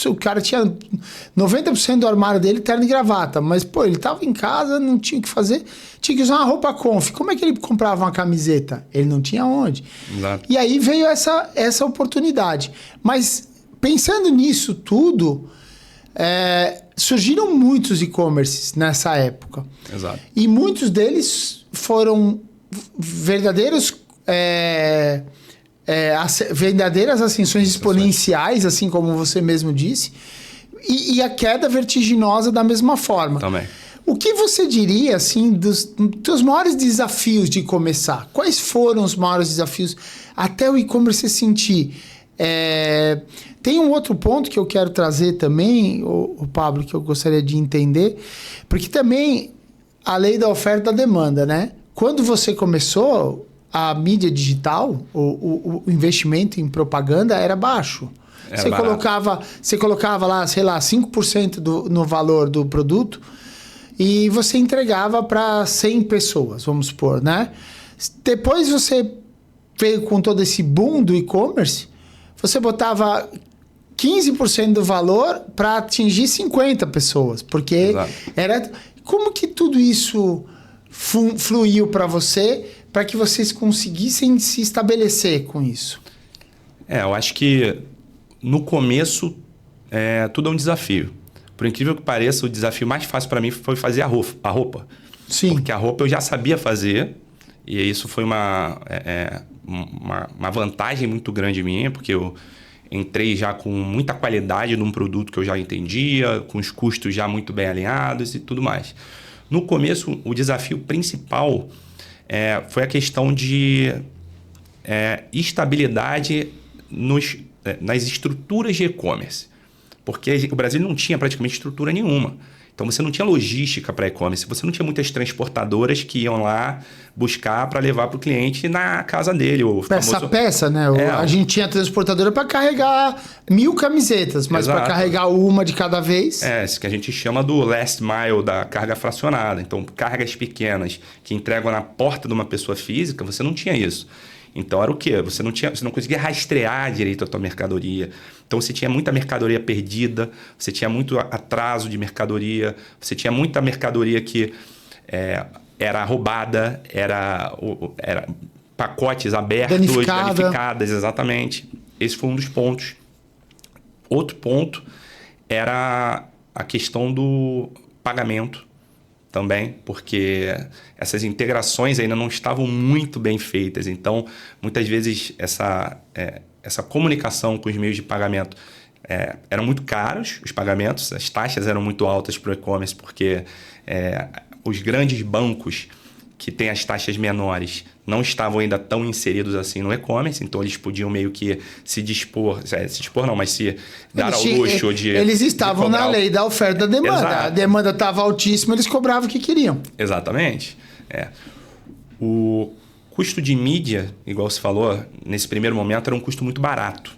Speaker 1: o cara tinha 90% do armário dele terno e gravata, mas, pô, ele estava em casa, não tinha o que fazer, tinha que usar uma roupa conf. Como é que ele comprava uma camiseta? Ele não tinha onde.
Speaker 2: Exato.
Speaker 1: E aí veio essa oportunidade. Mas pensando nisso tudo, surgiram muitos e-commerces nessa época.
Speaker 2: Exato.
Speaker 1: E muitos deles foram verdadeiras ascensões exponenciais, assim como você mesmo disse, e a queda vertiginosa da mesma forma.
Speaker 2: Também.
Speaker 1: O que você diria, assim, dos maiores desafios de começar? Quais foram os maiores desafios até o e-commerce se sentir? Tem um outro ponto que eu quero trazer também, o Pablo, que eu gostaria de entender, porque também a lei da oferta e da demanda, né? Quando você começou, a mídia digital, o investimento em propaganda era baixo. Você colocava lá, sei lá, 5% no valor do produto e você entregava para 100 pessoas, vamos supor, né? Depois você veio com todo esse boom do e-commerce, você botava 15% do valor para atingir 50 pessoas, porque era... Como que tudo isso fluiu para você, para que vocês conseguissem se estabelecer com isso?
Speaker 2: Eu acho que no começo tudo é um desafio. Por incrível que pareça, o desafio mais fácil para mim foi fazer a roupa.
Speaker 1: Sim.
Speaker 2: Porque a roupa eu já sabia fazer, e isso foi uma vantagem muito grande minha, porque eu entrei já com muita qualidade num produto que eu já entendia, com os custos já muito bem alinhados e tudo mais. No começo, o desafio principal foi a questão de estabilidade nas estruturas de e-commerce. Porque o Brasil não tinha praticamente estrutura nenhuma. Então, você não tinha logística para e-commerce, você não tinha muitas transportadoras que iam lá buscar para levar para o cliente na casa dele.
Speaker 1: Peça, né? A gente tinha transportadora para carregar 1000 camisetas, mas para carregar uma de cada vez...
Speaker 2: Isso que a gente chama do last mile, da carga fracionada. Então, cargas pequenas que entregam na porta de uma pessoa física, você não tinha isso. Então, era o quê? Você não conseguia rastrear direito a tua mercadoria. Então, você tinha muita mercadoria perdida, você tinha muito atraso de mercadoria, você tinha muita mercadoria que era roubada, era pacotes abertos, danificadas, exatamente. Esse foi um dos pontos. Outro ponto era a questão do pagamento também, porque essas integrações ainda não estavam muito bem feitas. Então, muitas vezes, essa comunicação com os meios de pagamento eram muito caros, os pagamentos, as taxas eram muito altas para o e-commerce, porque os grandes bancos que têm as taxas menores não estavam ainda tão inseridos assim no e-commerce, então eles podiam meio que se dar ao luxo de...
Speaker 1: Eles estavam na lei da oferta e da demanda. Exato. A demanda estava altíssima, eles cobravam o que queriam.
Speaker 2: Exatamente. O custo de mídia, igual você falou, nesse primeiro momento era um custo muito barato,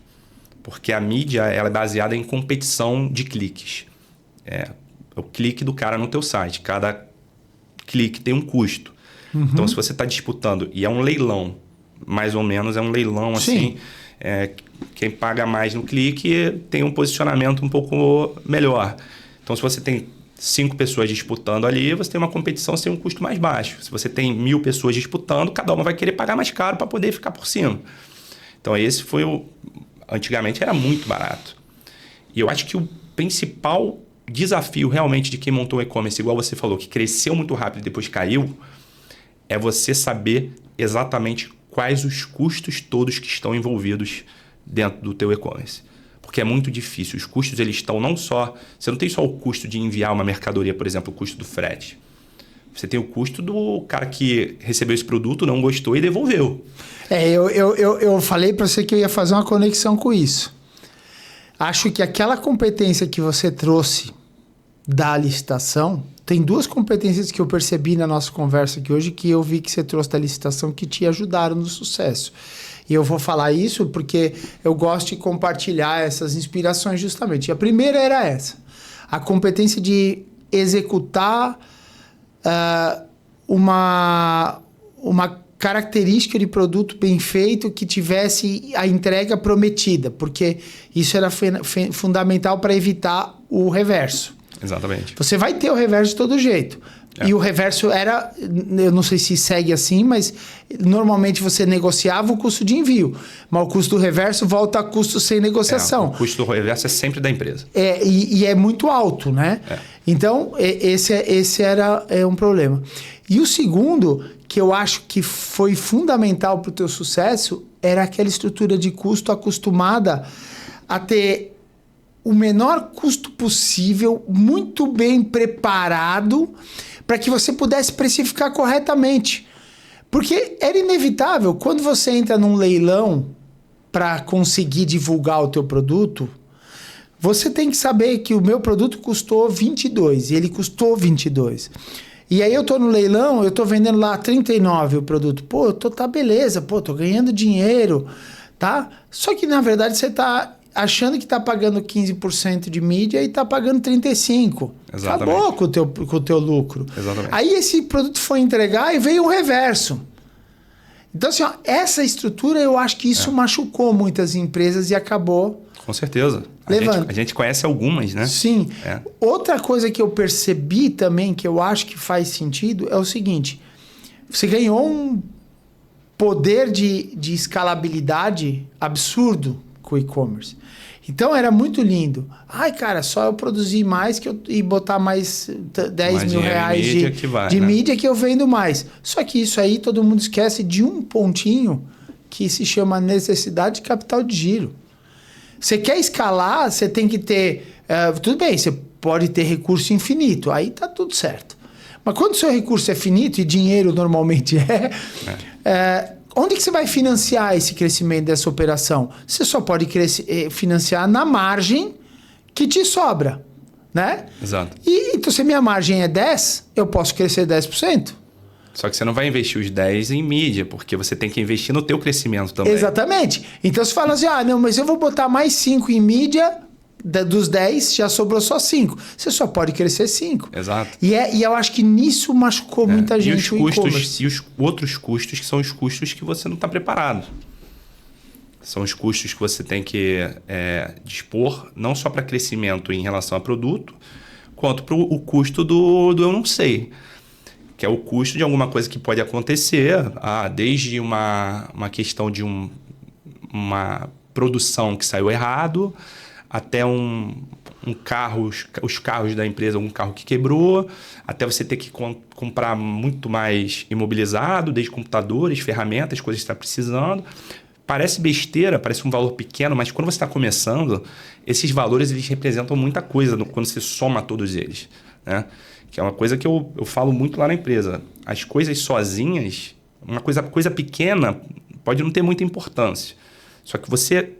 Speaker 2: porque a mídia ela é baseada em competição de cliques. O clique do cara no teu site, cada clique tem um custo. Uhum. Então, se você está disputando, e é um leilão, mais ou menos é um leilão assim, quem paga mais no clique tem um posicionamento um pouco melhor. Então, se você tem 5 pessoas disputando ali, você tem uma competição sem um custo mais baixo. Se você tem 1000 pessoas disputando, cada uma vai querer pagar mais caro para poder ficar por cima. Então, esse foi antigamente era muito barato. E eu acho que o principal desafio realmente de quem montou o e-commerce, igual você falou, que cresceu muito rápido e depois caiu, é você saber exatamente quais os custos todos que estão envolvidos dentro do teu e-commerce. Porque é muito difícil. Os custos, eles estão não só... Você não tem só o custo de enviar uma mercadoria, por exemplo, o custo do frete. Você tem o custo do cara que recebeu esse produto, não gostou e devolveu.
Speaker 1: Eu falei para você que eu ia fazer uma conexão com isso. Acho que aquela competência que você trouxe da licitação... Tem 2 competências que eu percebi na nossa conversa aqui hoje que eu vi que você trouxe da licitação que te ajudaram no sucesso. E eu vou falar isso porque eu gosto de compartilhar essas inspirações justamente. E a primeira era essa. A competência de executar uma característica de produto bem feito que tivesse a entrega prometida. Porque isso era fundamental para evitar o reverso.
Speaker 2: Exatamente.
Speaker 1: Você vai ter o reverso de todo jeito. E o reverso era, eu não sei se segue assim, mas normalmente você negociava o custo de envio. Mas o custo do reverso volta a custo sem negociação.
Speaker 2: O custo do reverso é sempre da empresa.
Speaker 1: E é muito alto, né? Então, esse era um problema. E o segundo, que eu acho que foi fundamental para o teu sucesso, era aquela estrutura de custo acostumada a ter o menor custo possível, muito bem preparado, para que você pudesse precificar corretamente. Porque era inevitável, quando você entra num leilão para conseguir divulgar o teu produto, você tem que saber que o meu produto custou 22 e ele custou 22. E aí eu tô no leilão, eu tô vendendo lá 39 o produto. Pô, tá beleza, tô ganhando dinheiro, tá? Só que na verdade você tá achando que está pagando 15% de mídia e está pagando 35%.
Speaker 2: Exatamente.
Speaker 1: Acabou com o teu lucro.
Speaker 2: Exatamente.
Speaker 1: Aí esse produto foi entregar e veio um reverso. Então, assim, essa estrutura, eu acho que isso machucou muitas empresas e acabou...
Speaker 2: Com certeza. A gente conhece algumas, né?
Speaker 1: Sim. Outra coisa que eu percebi também, que eu acho que faz sentido, é o seguinte. Você ganhou um poder de escalabilidade absurdo com o e-commerce. Então era muito lindo. Ai, cara, só eu produzir mais e botar mais 10 mil reais de mídia que eu vendo mais. Só que isso aí todo mundo esquece de um pontinho que se chama necessidade de capital de giro. Você quer escalar, você tem que ter... tudo bem, você pode ter recurso infinito, aí tá tudo certo. Mas quando o seu recurso é finito, e dinheiro normalmente onde que você vai financiar esse crescimento dessa operação? Você só pode financiar na margem que te sobra, né?
Speaker 2: Exato.
Speaker 1: Então, se a minha margem é 10, eu posso crescer 10%.
Speaker 2: Só que você não vai investir os 10 em mídia, porque você tem que investir no teu crescimento também.
Speaker 1: Exatamente. Então, você fala assim, não, mas eu vou botar mais 5 em mídia, dos 10, já sobrou só 5. Você só pode crescer 5.
Speaker 2: Exato.
Speaker 1: E eu acho que nisso machucou muita gente
Speaker 2: o e-commerce. E os outros custos, que são os custos que você não está preparado. São os custos que você tem que dispor, não só para crescimento em relação a produto, quanto para o custo do eu não sei. Que é o custo de alguma coisa que pode acontecer, desde uma questão de uma produção que saiu errado, até um carro, os carros da empresa, um carro que quebrou, até você ter que comprar muito mais imobilizado, desde computadores, ferramentas, coisas que você está precisando. Parece besteira, parece um valor pequeno, mas quando você está começando, esses valores eles representam muita coisa quando você soma todos eles, né? Que é uma coisa que eu falo muito lá na empresa. As coisas sozinhas, uma coisa pequena pode não ter muita importância. Só que você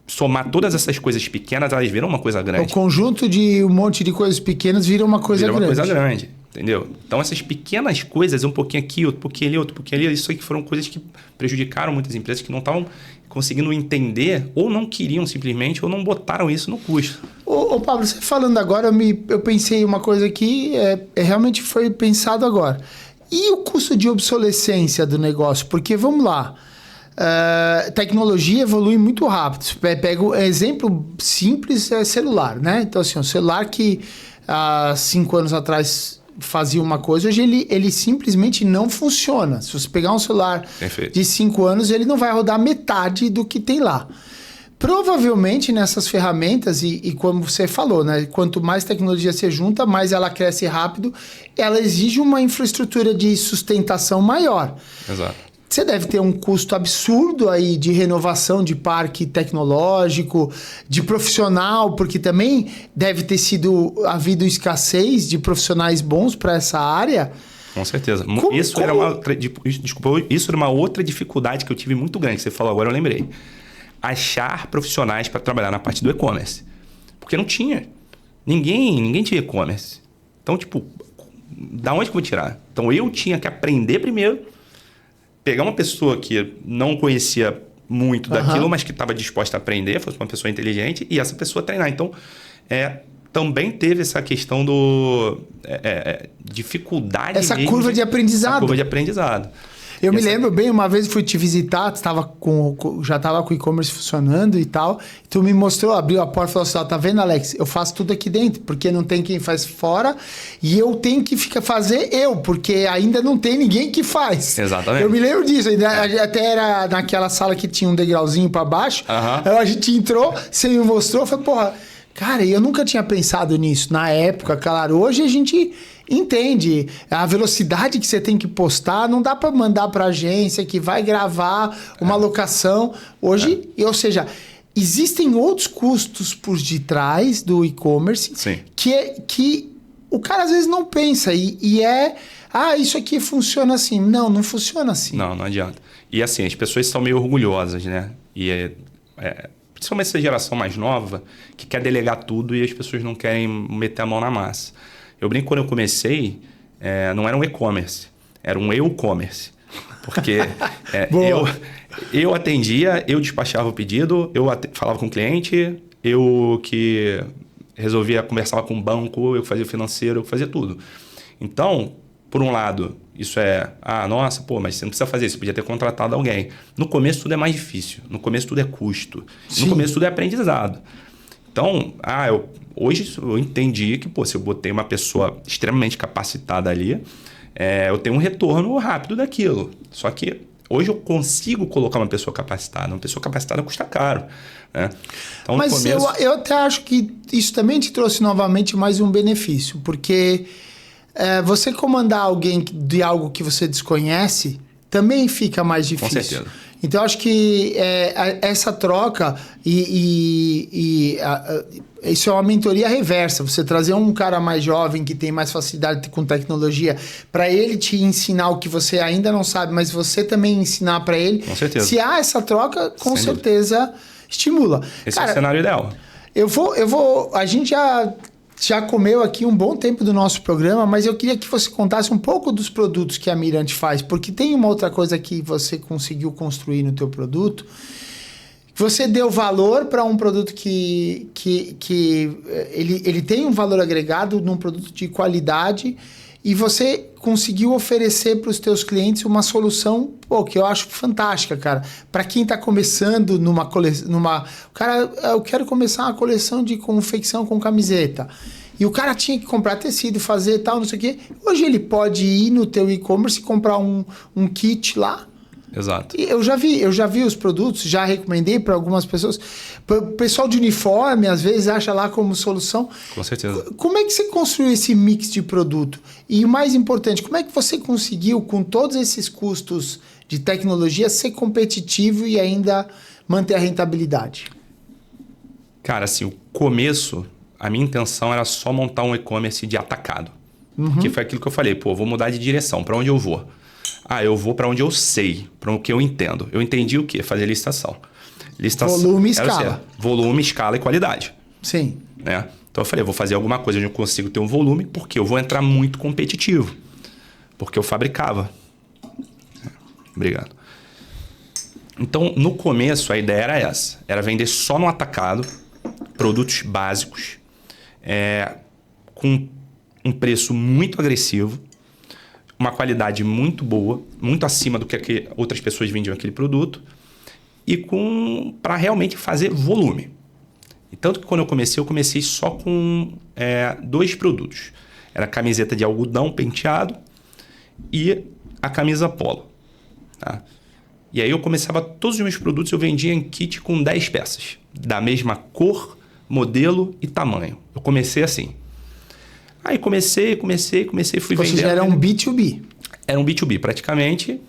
Speaker 2: somar todas essas coisas pequenas, elas viram uma coisa grande.
Speaker 1: O conjunto de um monte de coisas pequenas vira uma coisa grande.
Speaker 2: Vira uma coisa grande, entendeu? Então, essas pequenas coisas, um pouquinho aqui, outro pouquinho ali, outro pouquinho ali, isso aí que foram coisas que prejudicaram muitas empresas que não estavam conseguindo entender, ou não queriam simplesmente, ou não botaram isso no custo.
Speaker 1: Ô Pablo, você falando agora, eu pensei uma coisa que realmente foi pensado agora. E o custo de obsolescência do negócio? Porque, vamos lá, tecnologia evolui muito rápido. Pega um exemplo simples, celular, né? Então, assim, o celular que há 5 anos atrás fazia uma coisa, hoje ele simplesmente não funciona. Se você pegar um celular de 5 anos, ele não vai rodar metade do que tem lá. Provavelmente nessas ferramentas, e como você falou, né? Quanto mais tecnologia você junta, mais ela cresce rápido, ela exige uma infraestrutura de sustentação maior.
Speaker 2: Exato.
Speaker 1: Você deve ter um custo absurdo aí de renovação de parque tecnológico, de profissional, porque também deve ter havido escassez de profissionais bons para essa área.
Speaker 2: Com certeza. Isso era uma outra dificuldade que eu tive muito grande, que você falou agora, eu lembrei. Achar profissionais para trabalhar na parte do e-commerce. Porque não tinha. Ninguém tinha e-commerce. Então, da onde que eu vou tirar? Então, eu tinha que aprender primeiro, pegar uma pessoa que não conhecia muito daquilo, mas que estava disposta a aprender, fosse uma pessoa inteligente, e essa pessoa treinar. Então, também teve essa questão do dificuldade.
Speaker 1: Essa curva de aprendizado.
Speaker 2: Essa curva de aprendizado.
Speaker 1: Eu me lembro bem, uma vez fui te visitar, já estava com o e-commerce funcionando e tal. E tu me mostrou, abriu a porta e falou assim, tá vendo, Alex? Eu faço tudo aqui dentro, porque não tem quem faz fora. E eu tenho que fazer porque ainda não tem ninguém que faz.
Speaker 2: Exatamente.
Speaker 1: Eu me lembro disso. Até era naquela sala que tinha um degrauzinho para baixo. Aí a gente entrou, você me mostrou, eu falei, porra, cara, eu nunca tinha pensado nisso. Na época, claro, hoje a gente entende a velocidade que você tem que postar, não dá para mandar para agência que vai gravar uma locação. Hoje, ou seja, existem outros custos por detrás do e-commerce que o cara às vezes não pensa isso aqui funciona assim. Não funciona assim.
Speaker 2: Não adianta. E assim, as pessoas são meio orgulhosas, né? E principalmente essa geração mais nova, que quer delegar tudo e as pessoas não querem meter a mão na massa. Eu brinco, quando eu comecei, não era um e-commerce, era um eu-commerce. Porque eu atendia, eu despachava o pedido, eu falava com o cliente, eu que conversava com o banco, eu fazia o financeiro, eu fazia tudo. Então, por um lado, isso mas você não precisa fazer isso, você podia ter contratado alguém. No começo tudo é mais difícil, no começo tudo é custo, no começo tudo é aprendizado. Então, hoje eu entendi que, se eu botei uma pessoa extremamente capacitada ali, eu tenho um retorno rápido daquilo. Só que Hoje eu consigo colocar uma pessoa capacitada. Uma pessoa capacitada custa caro, né? Então,
Speaker 1: mas
Speaker 2: começo...
Speaker 1: eu até acho que isso também te trouxe novamente mais um benefício, porque você comandar alguém de algo que você desconhece também fica mais difícil.
Speaker 2: Com certeza.
Speaker 1: Então, eu acho que essa troca isso é uma mentoria reversa. Você trazer um cara mais jovem que tem mais facilidade com tecnologia para ele te ensinar o que você ainda não sabe, mas você também ensinar para ele.
Speaker 2: Com certeza.
Speaker 1: Se há essa troca, com
Speaker 2: Sem
Speaker 1: certeza estimula.
Speaker 2: Esse é o cenário ideal.
Speaker 1: A gente já comeu aqui um bom tempo do nosso programa, mas eu queria que você contasse um pouco dos produtos que a Mirante faz, porque tem uma outra coisa que você conseguiu construir no teu produto. Você deu valor para um produto que ele tem um valor agregado num produto de qualidade e você conseguiu oferecer para os teus clientes uma solução que eu acho fantástica, cara. Para quem está começando numa coleção... Cara, eu quero começar uma coleção de confecção com camiseta. E o cara tinha que comprar tecido, fazer tal, não sei o quê. Hoje ele pode ir no teu e-commerce e comprar um kit lá.
Speaker 2: Exato.
Speaker 1: E eu já vi os produtos, já recomendei para algumas pessoas. O pessoal de uniforme, às vezes, acha lá como solução.
Speaker 2: Com certeza.
Speaker 1: Como é que você construiu esse mix de produto? E o mais importante, como é que você conseguiu, com todos esses custos de tecnologia, ser competitivo e ainda manter a rentabilidade?
Speaker 2: Cara, assim, o começo, a minha intenção era só montar um e-commerce de atacado. Que foi aquilo que eu falei, vou mudar de direção, para onde eu vou? Eu vou para onde eu sei, para o que eu entendo. Eu entendi o quê? Fazer licitação.
Speaker 1: Volume, escala.
Speaker 2: Volume, escala e qualidade.
Speaker 1: Sim.
Speaker 2: Né? Então eu falei, eu vou fazer alguma coisa onde eu consigo ter um volume, porque eu vou entrar muito competitivo. Porque eu fabricava. Obrigado. Então, no começo, a ideia era essa. Era vender só no atacado, produtos básicos, com um preço muito agressivo, uma qualidade muito boa, muito acima do que outras pessoas vendiam aquele produto, e para realmente fazer volume. E tanto que quando eu comecei só com 2 produtos. Era a camiseta de algodão penteado e a camisa polo. Tá? E aí eu começava todos os meus produtos, eu vendia em kit com 10 peças, da mesma cor, modelo e tamanho. Eu comecei assim. Aí comecei, fui vendendo.
Speaker 1: Ou seja, era um B2B.
Speaker 2: Era um B2B, praticamente.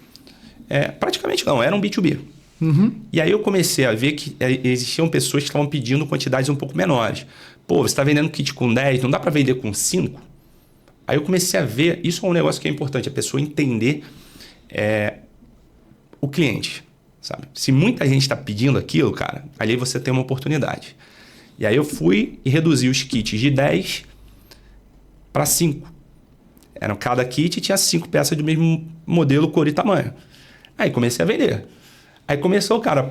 Speaker 2: Praticamente não, era um B2B.
Speaker 1: Uhum.
Speaker 2: E aí eu comecei a ver que existiam pessoas que estavam pedindo quantidades um pouco menores. Você está vendendo kit com 10, não dá para vender com 5? Aí eu comecei a ver, isso é um negócio que é importante, a pessoa entender o cliente, sabe? Se muita gente está pedindo aquilo, cara, ali você tem uma oportunidade. E aí eu fui e reduzi os kits de 10 para 5. Cada kit tinha 5 peças do mesmo modelo, cor e tamanho. Aí comecei a vender. Aí começou o cara,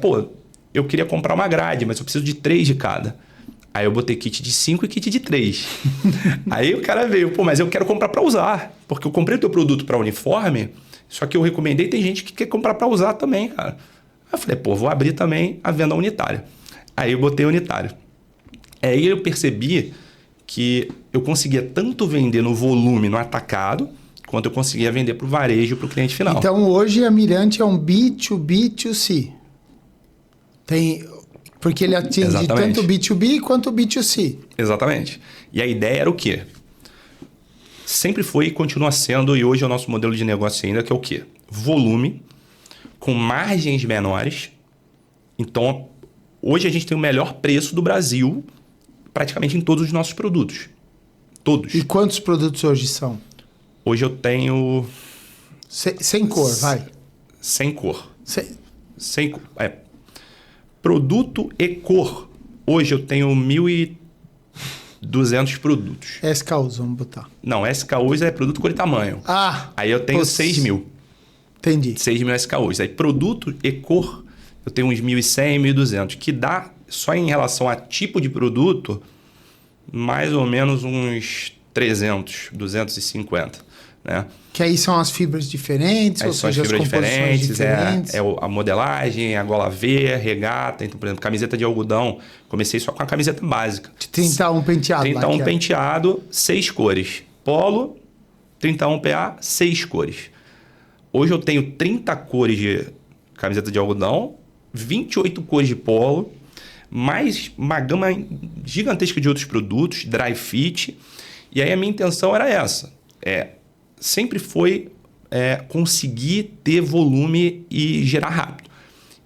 Speaker 2: eu queria comprar uma grade, mas eu preciso de 3 de cada. Aí eu botei kit de 5 e kit de 3. Aí o cara veio, mas eu quero comprar para usar. Porque eu comprei o teu produto para uniforme, só que eu recomendei, tem gente que quer comprar para usar também, cara. Aí eu falei, vou abrir também a venda unitária. Aí eu botei unitário. Aí eu percebi que eu conseguia tanto vender no volume, no atacado, quanto eu conseguia vender para o varejo, para o cliente final.
Speaker 1: Então, hoje a Mirante é um B2B2C. Porque ele atinge
Speaker 2: Exatamente.
Speaker 1: tanto B2B quanto B2C.
Speaker 2: Exatamente. E a ideia era o quê? Sempre foi e continua sendo, e hoje é o nosso modelo de negócio ainda, que é o quê? Volume, com margens menores. Então, hoje a gente tem o melhor preço do Brasil, praticamente em todos os nossos produtos. Todos.
Speaker 1: E quantos produtos hoje são?
Speaker 2: Hoje eu tenho...
Speaker 1: Sem cor, vai.
Speaker 2: Sem cor.
Speaker 1: Sem
Speaker 2: cor. Produto e cor. Hoje eu tenho 1.200 produtos.
Speaker 1: SKUs, vamos botar.
Speaker 2: Não, SKUs é produto, cor e tamanho. Aí eu tenho 6.000.
Speaker 1: Entendi.
Speaker 2: 6.000 SKUs. Aí produto e cor, eu tenho uns 1.100, 1.200. Que dá, só em relação a tipo de produto, mais ou menos uns 300, 250. Né?
Speaker 1: Que aí são as fibras diferentes,
Speaker 2: aí
Speaker 1: ou
Speaker 2: são
Speaker 1: seja,
Speaker 2: as fibras diferentes.
Speaker 1: diferentes.
Speaker 2: A modelagem, a gola V, regata. Então, por exemplo, camiseta de algodão. Comecei só com a camiseta básica.
Speaker 1: De 31 penteado.
Speaker 2: 31 penteado, 6 cores. Polo, 31 PA, 6 cores. Hoje eu tenho 30 cores camiseta de algodão, 28 cores de polo, mais uma gama gigantesca de outros produtos, dry fit. E aí a minha intenção era essa. Sempre foi conseguir ter volume e gerar rápido.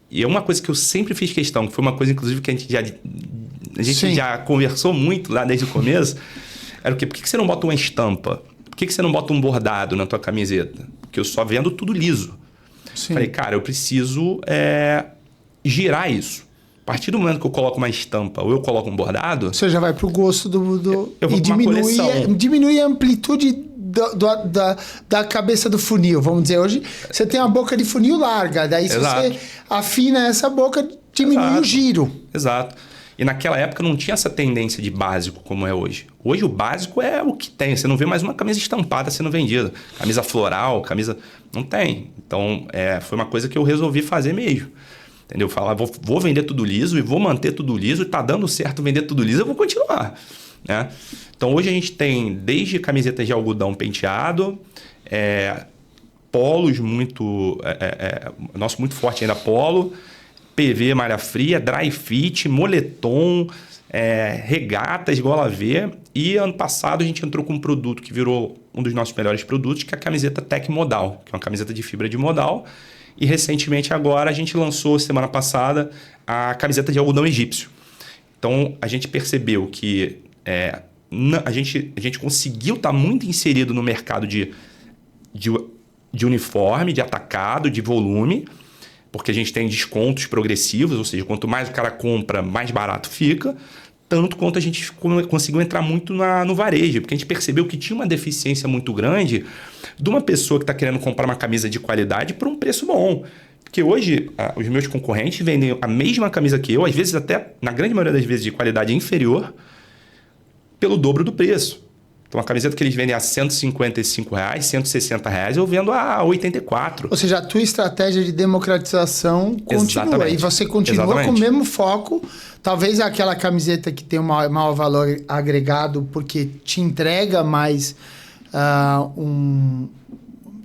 Speaker 2: E é uma coisa que eu sempre fiz questão, que foi uma coisa, inclusive, que a gente já conversou muito lá desde o começo, era o quê? Por que você não bota uma estampa? Por que você não bota um bordado na tua camiseta? Porque eu só vendo tudo liso. Sim. Falei, cara, eu preciso girar isso. A partir do momento que eu coloco uma estampa ou eu coloco um bordado...
Speaker 1: Você já vai pro gosto do...
Speaker 2: Eu vou
Speaker 1: e diminui a amplitude da cabeça do funil, vamos dizer. Hoje você tem uma boca de funil larga, daí se você afina essa boca, diminui o giro.
Speaker 2: Exato. E naquela época não tinha essa tendência de básico como é hoje. Hoje o básico é o que tem. Você não vê mais uma camisa estampada sendo vendida. Camisa floral, camisa... Não tem. Então, foi uma coisa que eu resolvi fazer mesmo. Entendeu? Falar, vou vender tudo liso e vou manter tudo liso. E tá dando certo vender tudo liso, eu vou continuar. Né? Então, hoje a gente tem desde camisetas de algodão penteado, polos muito... nosso muito forte ainda polo, PV, malha fria, dry fit, moletom, regatas, gola V. E ano passado a gente entrou com um produto que virou um dos nossos melhores produtos, que é a camiseta Tech Modal, que é uma camiseta de fibra de modal. E recentemente agora a gente lançou, semana passada, a camiseta de algodão egípcio. Então a gente percebeu que a gente conseguiu estar muito inserido no mercado de uniforme, de atacado, de volume, porque a gente tem descontos progressivos, ou seja, quanto mais o cara compra, mais barato fica, tanto quanto a gente conseguiu entrar muito no varejo, porque a gente percebeu que tinha uma deficiência muito grande de uma pessoa que está querendo comprar uma camisa de qualidade por um preço bom. Porque hoje, os meus concorrentes vendem a mesma camisa que eu, às vezes até, na grande maioria das vezes, de qualidade inferior, pelo dobro do preço. Então, uma camiseta que eles vendem a R$155, R$160, eu vendo a R$84.
Speaker 1: Ou seja, a tua estratégia de democratização continua. Exatamente. E você continua com o mesmo foco. Talvez aquela camiseta que tem um maior valor agregado, porque te entrega mais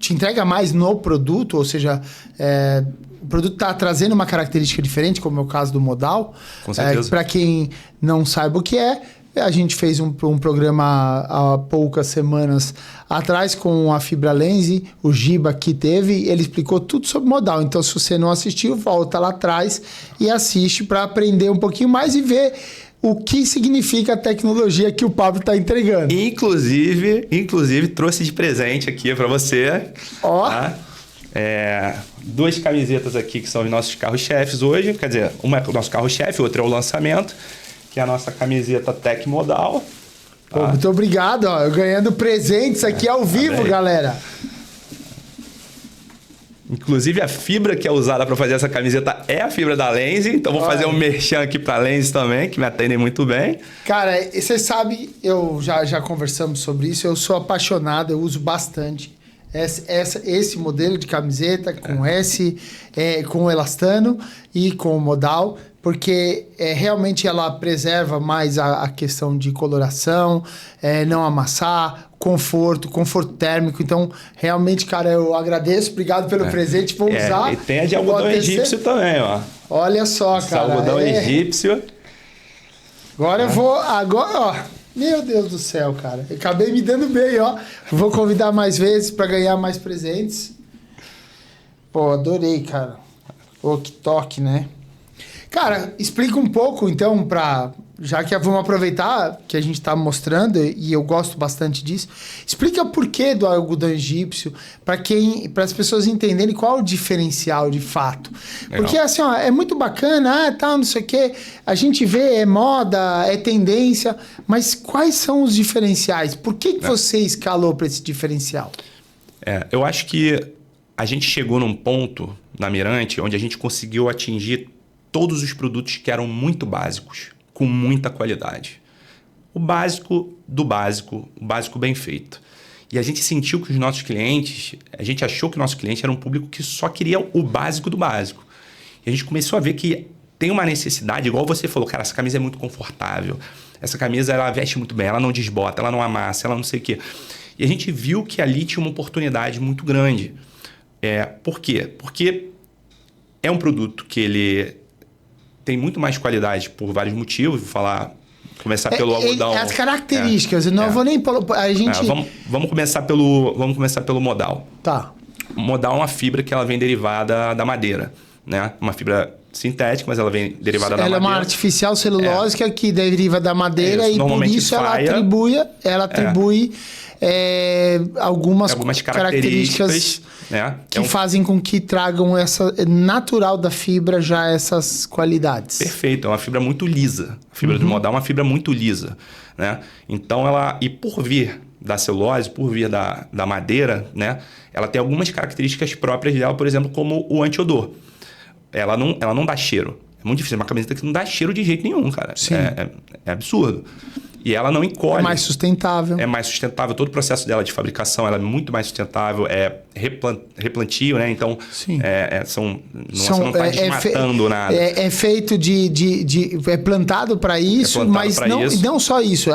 Speaker 1: te entrega mais no produto, ou seja, o produto está trazendo uma característica diferente, como é o caso do modal.
Speaker 2: Com certeza.
Speaker 1: Para quem não saiba o que a gente fez um programa há poucas semanas atrás com a Fibra Lense, o Giba que teve, ele explicou tudo sobre modal. Então, se você não assistiu, volta lá atrás e assiste para aprender um pouquinho mais e ver o que significa a tecnologia que o Pablo está entregando.
Speaker 2: Inclusive, trouxe de presente aqui para você.
Speaker 1: Ó.
Speaker 2: Tá? 2 camisetas aqui que são os nossos carros-chefes hoje. Quer dizer, uma é o nosso carro-chefe, outra é o lançamento, que é a nossa camiseta Tech Modal. Tá?
Speaker 1: Pô, muito obrigado, ó. Eu ganhando presentes aqui ao vivo, galera.
Speaker 2: Inclusive, a fibra que é usada para fazer essa camiseta é a fibra da Lense. Então, vou fazer um merchan aqui para a Lense também, que me atendem muito bem.
Speaker 1: Cara, você sabe, eu já conversamos sobre isso, eu sou apaixonado, eu uso bastante esse modelo de camiseta com com o elastano e com o modal, porque realmente ela preserva mais a questão de coloração, não amassar, conforto térmico. Então, realmente, cara, eu agradeço, obrigado pelo presente, vou usar.
Speaker 2: E tem a de algodão egípcio também, ó.
Speaker 1: Olha só, cara.
Speaker 2: Algodão egípcio.
Speaker 1: Agora eu vou, ó. Meu Deus do céu, cara. Eu acabei me dando bem, ó. Vou convidar mais vezes para ganhar mais presentes. Pô, adorei, cara. Pô, que toque, né? Cara, explica um pouco, então, já que vamos aproveitar que a gente está mostrando, e eu gosto bastante disso, explica por que do algodão egípcio, para as pessoas entenderem qual é o diferencial de fato. Legal. Porque assim, ó, é muito bacana, tal, não sei o quê, a gente vê, é moda, é tendência, mas quais são os diferenciais? Por que você escalou para esse diferencial?
Speaker 2: Eu acho que a gente chegou num ponto na Mirante onde a gente conseguiu atingir todos os produtos que eram muito básicos, com muita qualidade. O básico do básico, o básico bem feito. E a gente sentiu que os nossos clientes, a gente achou que o nosso cliente era um público que só queria o básico do básico. E a gente começou a ver que tem uma necessidade, igual você falou, cara, essa camisa é muito confortável, essa camisa ela veste muito bem, ela não desbota, ela não amassa, ela não sei o quê. E a gente viu que ali tinha uma oportunidade muito grande. Por quê? Porque É um produto que ele tem muito mais qualidade por vários motivos. Vou começar pelo algodão.
Speaker 1: As características, eu não vou nem... A gente...
Speaker 2: Vamos começar pelo modal.
Speaker 1: Tá.
Speaker 2: O modal é uma fibra que ela vem derivada da madeira, né? Uma fibra sintética, mas ela vem derivada da madeira. Ela é uma
Speaker 1: artificial celulósica que deriva da madeira e por isso ela atribui algumas características
Speaker 2: né?
Speaker 1: que fazem com que tragam essa natural da fibra já essas qualidades.
Speaker 2: Perfeito, é uma fibra muito lisa. A fibra do modal é uma fibra muito lisa, né? Então e por vir da celulose, por vir da madeira, né? Ela tem algumas características próprias dela, por exemplo, como o antiodor. Ela não dá cheiro. É muito difícil. É uma camiseta que não dá cheiro de jeito nenhum, cara.
Speaker 1: Sim.
Speaker 2: É absurdo. E ela não encolhe.
Speaker 1: É mais sustentável.
Speaker 2: É mais sustentável. Todo o processo dela de fabricação ela é muito mais sustentável. É replantio, né? Então,
Speaker 1: sim.
Speaker 2: Você não está desmatando nada.
Speaker 1: É feito é plantado para isso, mas não só isso.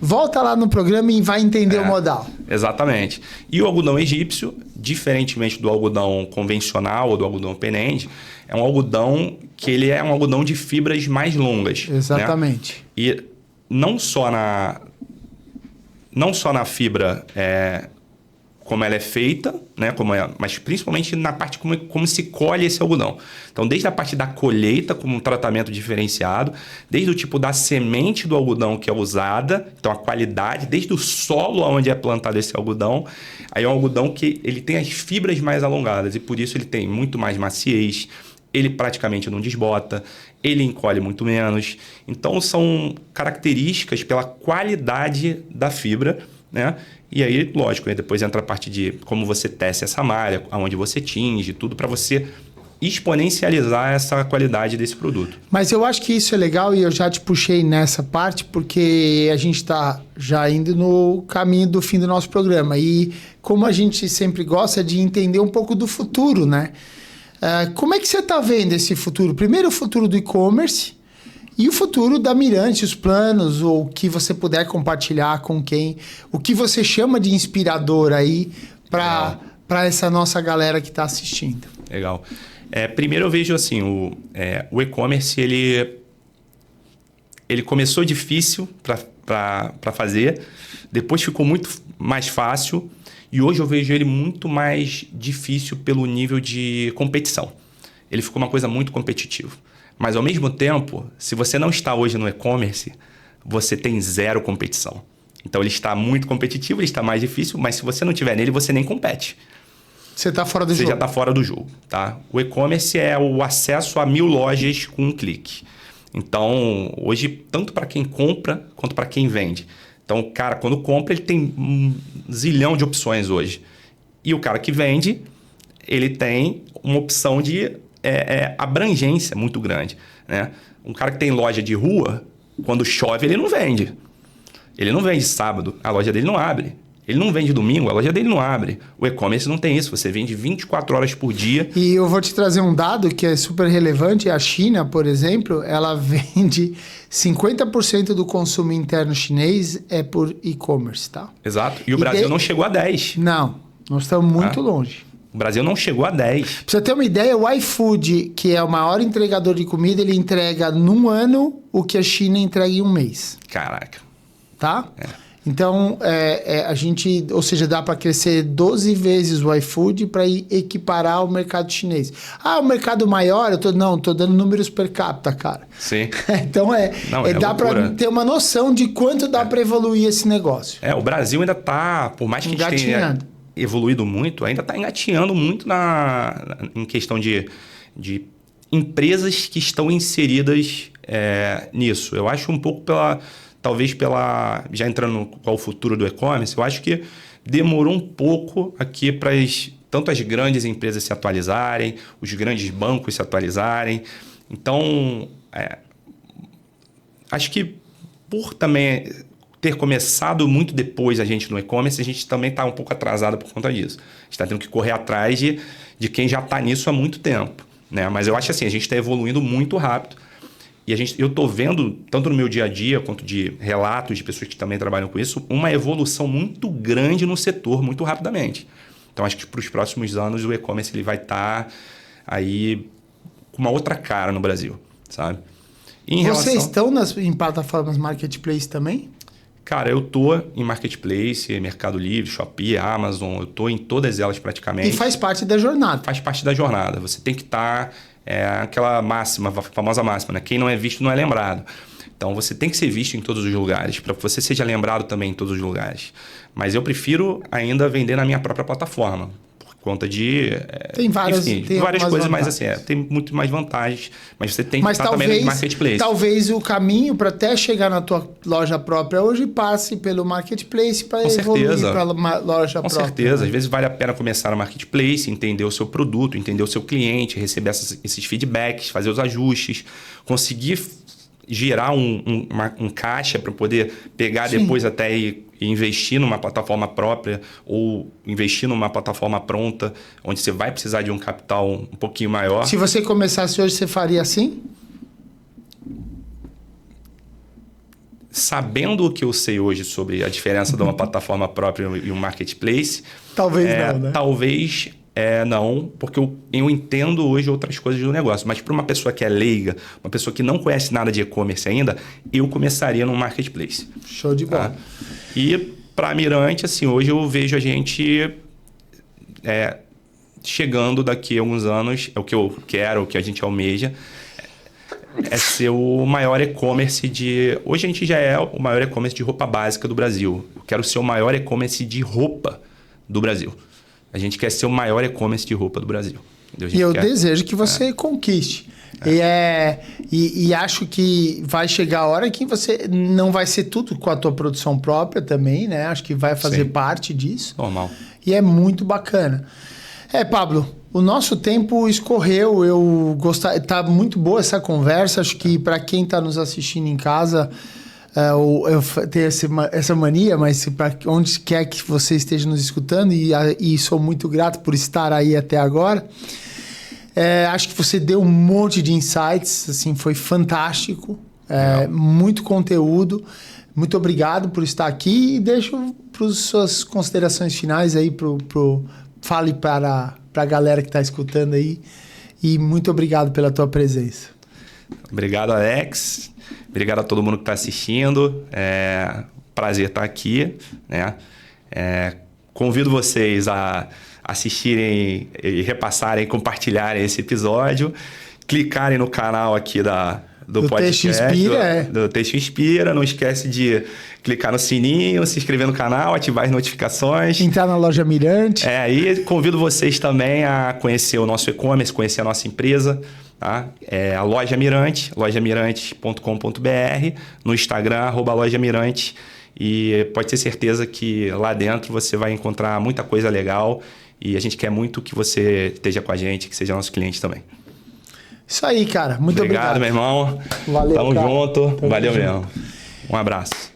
Speaker 1: Volta lá no programa e vai entender o modal.
Speaker 2: Exatamente. E o algodão egípcio, diferentemente do algodão convencional ou do algodão penende, é um algodão que ele é um algodão de fibras mais longas.
Speaker 1: Exatamente.
Speaker 2: Né? E não só na fibra como ela é feita, né? Mas principalmente na parte como se colhe esse algodão. Então, desde a parte da colheita, como um tratamento diferenciado, desde o tipo da semente do algodão que é usada, então a qualidade, desde o solo onde é plantado esse algodão, aí é um algodão que ele tem as fibras mais alongadas e por isso ele tem muito mais maciez, ele praticamente não desbota, ele encolhe muito menos. Então, são características pela qualidade da fibra, né? E aí, lógico, depois entra a parte de como você tece essa malha, aonde você tinge, tudo para você exponencializar essa qualidade desse produto.
Speaker 1: Mas eu acho que isso é legal e eu já te puxei nessa parte porque a gente está já indo no caminho do fim do nosso programa. E como a gente sempre gosta de entender um pouco do futuro, né? Como é que você está vendo esse futuro? Primeiro, o futuro do e-commerce e o futuro da Mirante, os planos, ou o que você puder compartilhar com quem, o que você chama de inspirador aí para essa nossa galera que está assistindo.
Speaker 2: Legal. Primeiro eu vejo assim, o e-commerce ele começou difícil para fazer, depois ficou muito mais fácil. E hoje eu vejo ele muito mais difícil pelo nível de competição. Ele ficou uma coisa muito competitiva. Mas, ao mesmo tempo, se você não está hoje no e-commerce, você tem zero competição. Então, ele está muito competitivo, ele está mais difícil, mas se você não estiver nele, você nem compete.
Speaker 1: Você está fora do jogo.
Speaker 2: Você já está fora do jogo, tá? O e-commerce é o acesso a 1000 lojas com um clique. Então, hoje, tanto para quem compra quanto para quem vende. Então, o cara, quando compra, ele tem um zilhão de opções hoje. E o cara que vende, ele tem uma opção de abrangência muito grande, né? Um cara que tem loja de rua, quando chove, ele não vende. Ele não vende sábado, a loja dele não abre. Ele não vende domingo, a loja dele não abre. O e-commerce não tem isso, você vende 24 horas por dia.
Speaker 1: E eu vou te trazer um dado que é super relevante. A China, por exemplo, ela vende 50% do consumo interno chinês é por e-commerce, tá?
Speaker 2: Exato. E o Brasil não chegou a 10.
Speaker 1: Não, nós estamos muito longe.
Speaker 2: O Brasil não chegou a 10.
Speaker 1: Pra você ter uma ideia, o iFood, que é o maior entregador de comida, ele entrega num ano o que a China entrega em um mês.
Speaker 2: Caraca.
Speaker 1: Tá? Então, a gente... Ou seja, dá para crescer 12 vezes o iFood para equiparar ao mercado chinês. O mercado maior, tô dando números per capita, cara.
Speaker 2: Sim.
Speaker 1: Então, dá para ter uma noção de quanto dá para evoluir esse negócio.
Speaker 2: O Brasil ainda tá, por mais que a gente tenha evoluído muito, ainda está engatinhando muito em questão de empresas que estão inseridas nisso. Eu acho um pouco já entrando no qual o futuro do e-commerce, eu acho que demorou um pouco aqui para tanto as grandes empresas se atualizarem, os grandes bancos se atualizarem. Então, acho que por também ter começado muito depois a gente no e-commerce, a gente também está um pouco atrasado por conta disso. A gente está tendo que correr atrás de quem já está nisso há muito tempo, né? Mas eu acho assim, a gente está evoluindo muito rápido. E eu estou vendo, tanto no meu dia a dia, quanto de relatos de pessoas que também trabalham com isso, uma evolução muito grande no setor, muito rapidamente. Então, acho que para os próximos anos o e-commerce ele vai estar aí com uma outra cara no Brasil, sabe?
Speaker 1: Vocês estão em plataformas marketplace também?
Speaker 2: Cara, eu tô em marketplace, Mercado Livre, Shopee, Amazon, eu tô em todas elas praticamente.
Speaker 1: E faz parte da jornada.
Speaker 2: Faz parte da jornada. Você tem que estar... aquela máxima, a famosa máxima, né? Quem não é visto não é lembrado. Então, você tem que ser visto em todos os lugares, para que você seja lembrado também em todos os lugares. Mas eu prefiro ainda vender na minha própria plataforma, por conta de...
Speaker 1: tem várias,
Speaker 2: enfim,
Speaker 1: tem
Speaker 2: várias coisas,
Speaker 1: vantagens.
Speaker 2: mas assim, tem muito mais vantagens. Mas você tem que estar também no marketplace.
Speaker 1: Talvez o caminho para até chegar na tua loja própria hoje passe pelo marketplace para evoluir para a loja própria.
Speaker 2: Com certeza. Às vezes vale a pena começar no marketplace, entender o seu produto, entender o seu cliente, receber esses feedbacks, fazer os ajustes, conseguir gerar um caixa para poder pegar depois até e investir numa plataforma própria ou investir numa plataforma pronta, onde você vai precisar de um capital um pouquinho maior.
Speaker 1: Se você começasse hoje, você faria assim?
Speaker 2: Sabendo o que eu sei hoje sobre a diferença de uma plataforma própria e um marketplace...
Speaker 1: Talvez não, né?
Speaker 2: Talvez... não, porque eu entendo hoje outras coisas do negócio. Mas para uma pessoa que é leiga, uma pessoa que não conhece nada de e-commerce ainda, eu começaria no marketplace.
Speaker 1: Show de bola.
Speaker 2: Tá? E para Mirante, assim, hoje eu vejo a gente chegando daqui a alguns anos, é o que eu quero, o que a gente almeja, é ser o maior e-commerce de... Hoje a gente já é o maior e-commerce de roupa básica do Brasil. Eu quero ser o maior e-commerce de roupa do Brasil. A gente quer ser o maior e-commerce de roupa do Brasil.
Speaker 1: E eu desejo que você conquiste. E acho que vai chegar a hora que você não vai ser tudo com a tua produção própria também, né? Acho que vai fazer parte disso.
Speaker 2: Normal.
Speaker 1: E é muito bacana. Pablo, o nosso tempo escorreu. Tá muito boa essa conversa. Acho que para quem está nos assistindo em casa... eu tenho essa mania, mas para onde quer que você esteja nos escutando, e sou muito grato por estar aí até agora, acho que você deu um monte de insights, assim, foi fantástico, muito conteúdo. Muito obrigado por estar aqui e deixo para as suas considerações finais aí, fale para a galera que está escutando aí, e muito obrigado pela tua presença.
Speaker 2: Obrigado, Alex. Obrigado a todo mundo que está assistindo. Prazer estar aqui, né? Convido vocês a assistirem e repassarem, compartilharem esse episódio, clicarem no canal aqui do podcast. Do Texto Inspira. Não esquece de clicar no sininho, se inscrever no canal, ativar as notificações.
Speaker 1: Entrar na Loja Mirante.
Speaker 2: E convido vocês também a conhecer o nosso e-commerce, conhecer a nossa empresa. Tá? A Loja Mirante, lojamirante.com.br, no Instagram, @lojamirante, e pode ter certeza que lá dentro você vai encontrar muita coisa legal e a gente quer muito que você esteja com a gente, que seja nosso cliente também.
Speaker 1: Isso aí, cara. Muito obrigado.
Speaker 2: Obrigado, meu irmão.
Speaker 1: Valeu,
Speaker 2: Tamo
Speaker 1: cara.
Speaker 2: junto. Valeu mesmo. Um abraço.